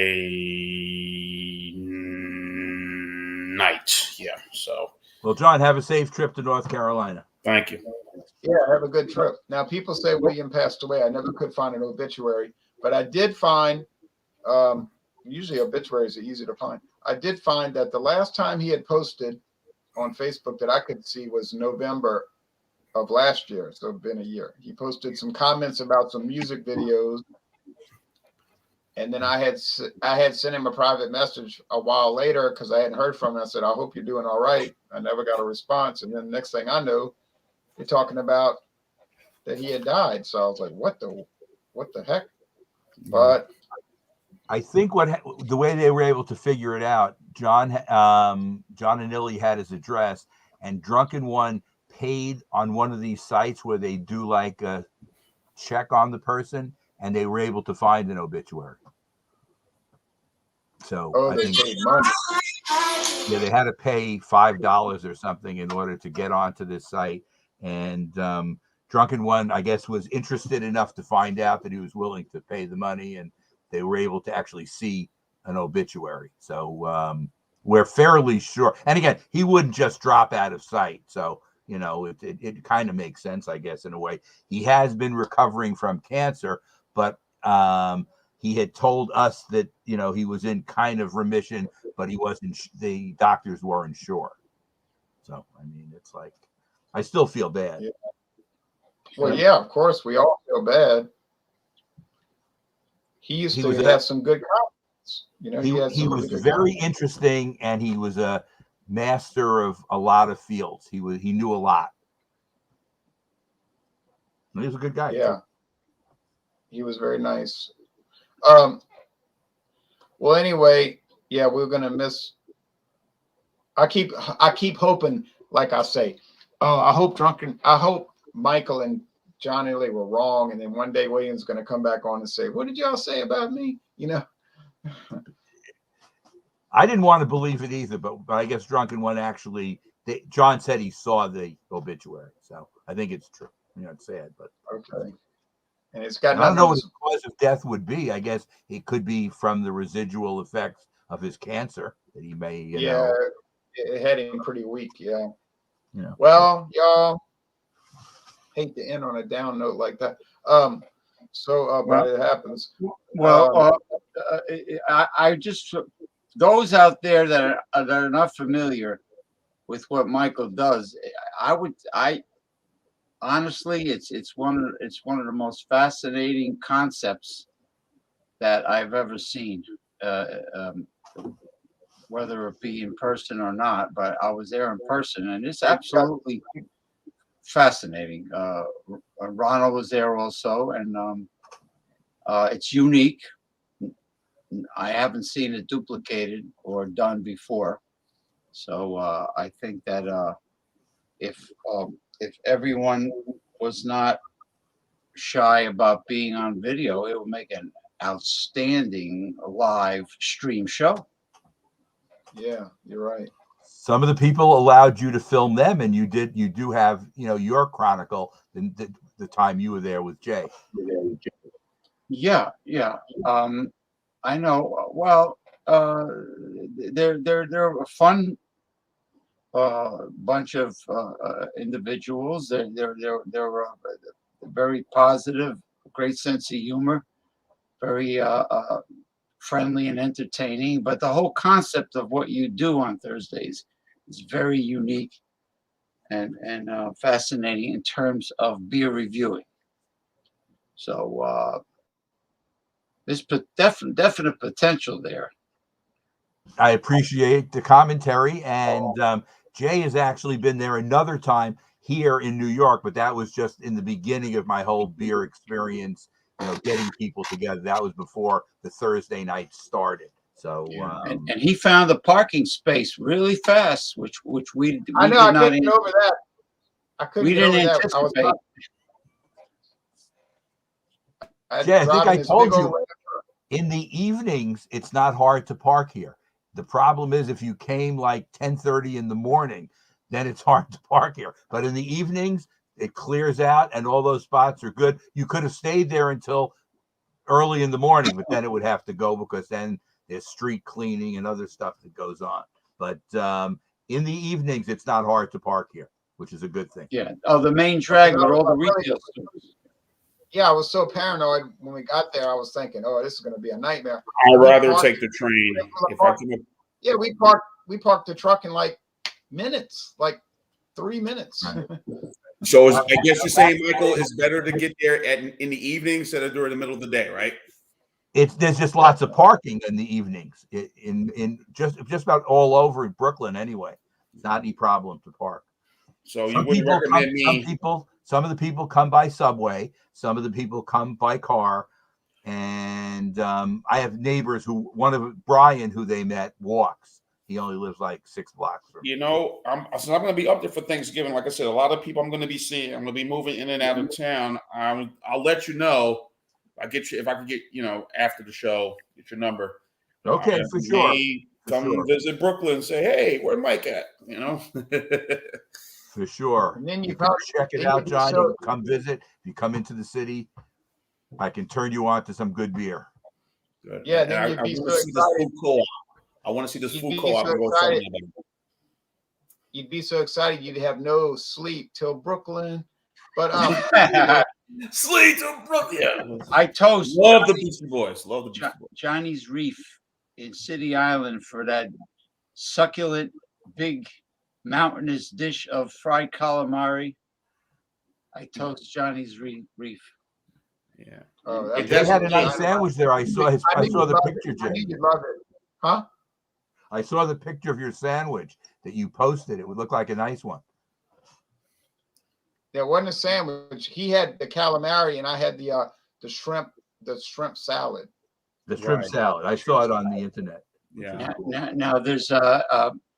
night. Yeah. So. Well, John, have a safe trip to North Carolina. Thank you. Yeah, have a good trip. Now, people say William passed away. I never could find an obituary, but I did find, usually obituaries are easy to find. I did find that the last time he had posted on Facebook that I could see was November of last year. So it's been a year. He posted some comments about some music videos. And then I had sent him a private message a while later, because I hadn't heard from him. I said, I hope you're doing all right. I never got a response. And then the next thing I know, they're talking about that he had died. So I was like, what the heck? But I think the way they were able to figure it out, John Anilli had his address, and Drunken One paid on one of these sites where they do like a check on the person, and they were able to find an obituary. So they paid money. Yeah, they had to pay $5 or something in order to get onto this site. And Drunken One, I guess, was interested enough to find out that he was willing to pay the money, and they were able to actually see an obituary. So we're fairly sure. And again, he wouldn't just drop out of sight. So, you know, it kind of makes sense, I guess, in a way. He has been recovering from cancer, but he had told us that, you know, he was in kind of remission, but he wasn't, the doctors weren't sure. So, I mean, it's like, I still feel bad. Yeah. Well, yeah, of course, we all feel bad. He used to have some good comments. You know, he was very interesting, and he was a master of a lot of fields. He knew a lot. He was a good guy. Yeah, he was very nice. Well, anyway, yeah, we're gonna miss. I keep hoping, like I say, I hope Michael and John Anilli were wrong, and then one day William's gonna come back on and say, "What did y'all say about me?" You know. I didn't want to believe it either, but I guess Drunken One actually. John said he saw the obituary, so I think it's true. You know, it's sad, but okay. And it's got. I don't know what the cause of death would be. I guess it could be from the residual effects of his cancer that he may. You know, it had him pretty weak. Yeah. Yeah. Well, y'all, hate to end on a down note like that. But it happens. Well, I just, those out there that are not familiar with what Michael does, honestly, it's one of the most fascinating concepts that I've ever seen, whether it be in person or not. But I was there in person, and it's absolutely fascinating. Ronald was there also, and it's unique. I haven't seen it duplicated or done before. So I think that if everyone was not shy about being on video, it would make an outstanding live stream show. Yeah, you're right. Some of the people allowed you to film them, and you do have, your chronicle the time you were there with Jay. Yeah. I know. Well, they're a fun bunch of individuals. They're very positive, great sense of humor, very friendly and entertaining. But the whole concept of what you do on Thursdays is very unique and fascinating in terms of beer reviewing. So there's definite potential there. I appreciate the commentary, and Jay has actually been there another time here in New York, but that was just in the beginning of my whole beer experience, getting people together. That was before the Thursday night started. So and he found the parking space really fast, which we I know. I couldn't get over that. I couldn't get over that. Anticipate. Jay, I think I told you, in the evenings, it's not hard to park here. The problem is if you came like 10:30 in the morning, then it's hard to park here. But in the evenings, it clears out and all those spots are good. You could have stayed there until early in the morning, but then it would have to go because then there's street cleaning and other stuff that goes on. But in the evenings, it's not hard to park here, which is a good thing. Yeah. Oh, the main drag with all the retail stores. Yeah, I was so paranoid when we got there. I was thinking, "Oh, this is going to be a nightmare." I'd rather take the train. Yeah, we parked the truck in like minutes, like 3 minutes. So I guess you're saying, Michael, it's better to get there in the evening instead of during the middle of the day, right? There's just lots of parking in the evenings in just about all over Brooklyn anyway. It's not any problem to park. So you wouldn't recommend me. Some of the people come by subway. Some of the people come by car. And I have neighbors Brian, who they met, walks. He only lives like 6 blocks from me. I'm going to be up there for Thanksgiving. Like I said, a lot of people I'm going to be seeing. I'm going to be moving in and out of town. I'll let you know. If I can get after the show, get your number. Okay, for sure. Come visit Brooklyn and say, "Hey, where's Mike at?" For sure. And then you can check it out, John. You come visit. If you come into the city, I can turn you on to some good beer. Good. Yeah, then you'd be so excited. I want to see this food You'd co-op. You'd be so excited you'd have no sleep till Brooklyn. But sleep till Brooklyn. Yeah. I toast. Love the Beastie Boys. Love the Beastie Boys. Johnny's Reef in City Island for that succulent, big, mountainous dish of fried calamari. I toast Johnny's Reef. Yeah. Oh, they had a nice sandwich there. I saw the picture, Jay. You love it. Huh? I saw the picture of your sandwich that you posted. It would look like a nice one. There wasn't a sandwich. He had the calamari, and I had the shrimp salad. The shrimp salad. I saw it on the internet. Yeah. Now there's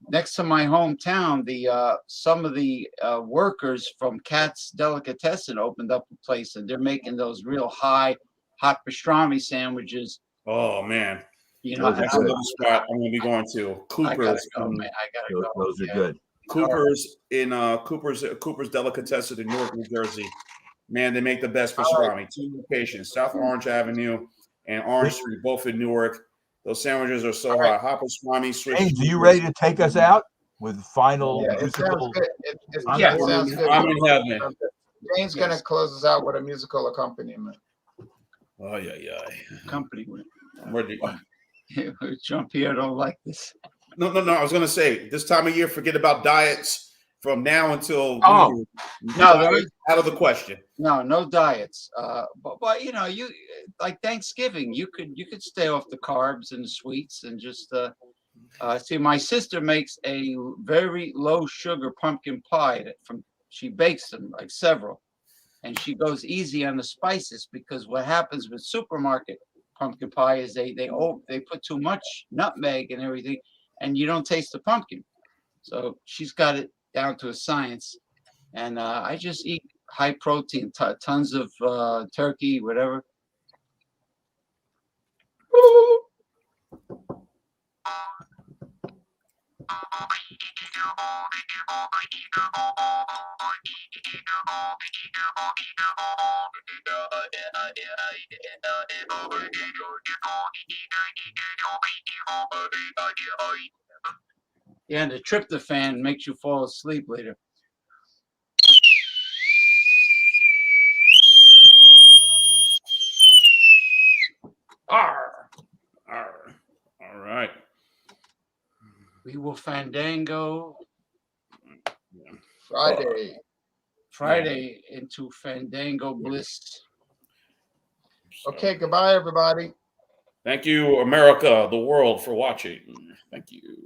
next to my hometown, some of the workers from Katz Delicatessen opened up a place, and they're making those real hot pastrami sandwiches. Oh man. That's another spot I'm going to be going to. Cooper's. I gotta go. Those are good. Cooper's in Cooper's Delicatessen in Newark, New Jersey. Man, they make the best pastrami. 2 locations, South Orange Avenue and Orange Street, both in Newark. Those sandwiches are so hot. Hot pastrami, Swiss. James, are you ready to take us out with final musical? It sounds good. I'm in heaven. James going to close us out with a musical accompaniment. Oh yeah. Accompaniment. Where Jean-Pierre don't like this. No. I was going to say, this time of year, forget about diets. from now until Oh. No, out of the question. no diets. But you know, you like Thanksgiving, you could stay off the carbs and the sweets and just see. My sister makes a very low sugar pumpkin pie she bakes them like several, and she goes easy on the spices because what happens with supermarket pumpkin pie is they put too much nutmeg and everything, and you don't taste the pumpkin. So she's got it down to a science, and I just eat high protein, tons of turkey, whatever. Yeah, and the tryptophan makes you fall asleep later. Arr. Arr. All right. We will fandango Friday. into fandango bliss. Okay, goodbye, everybody. Thank you, America, the world, for watching. Thank you.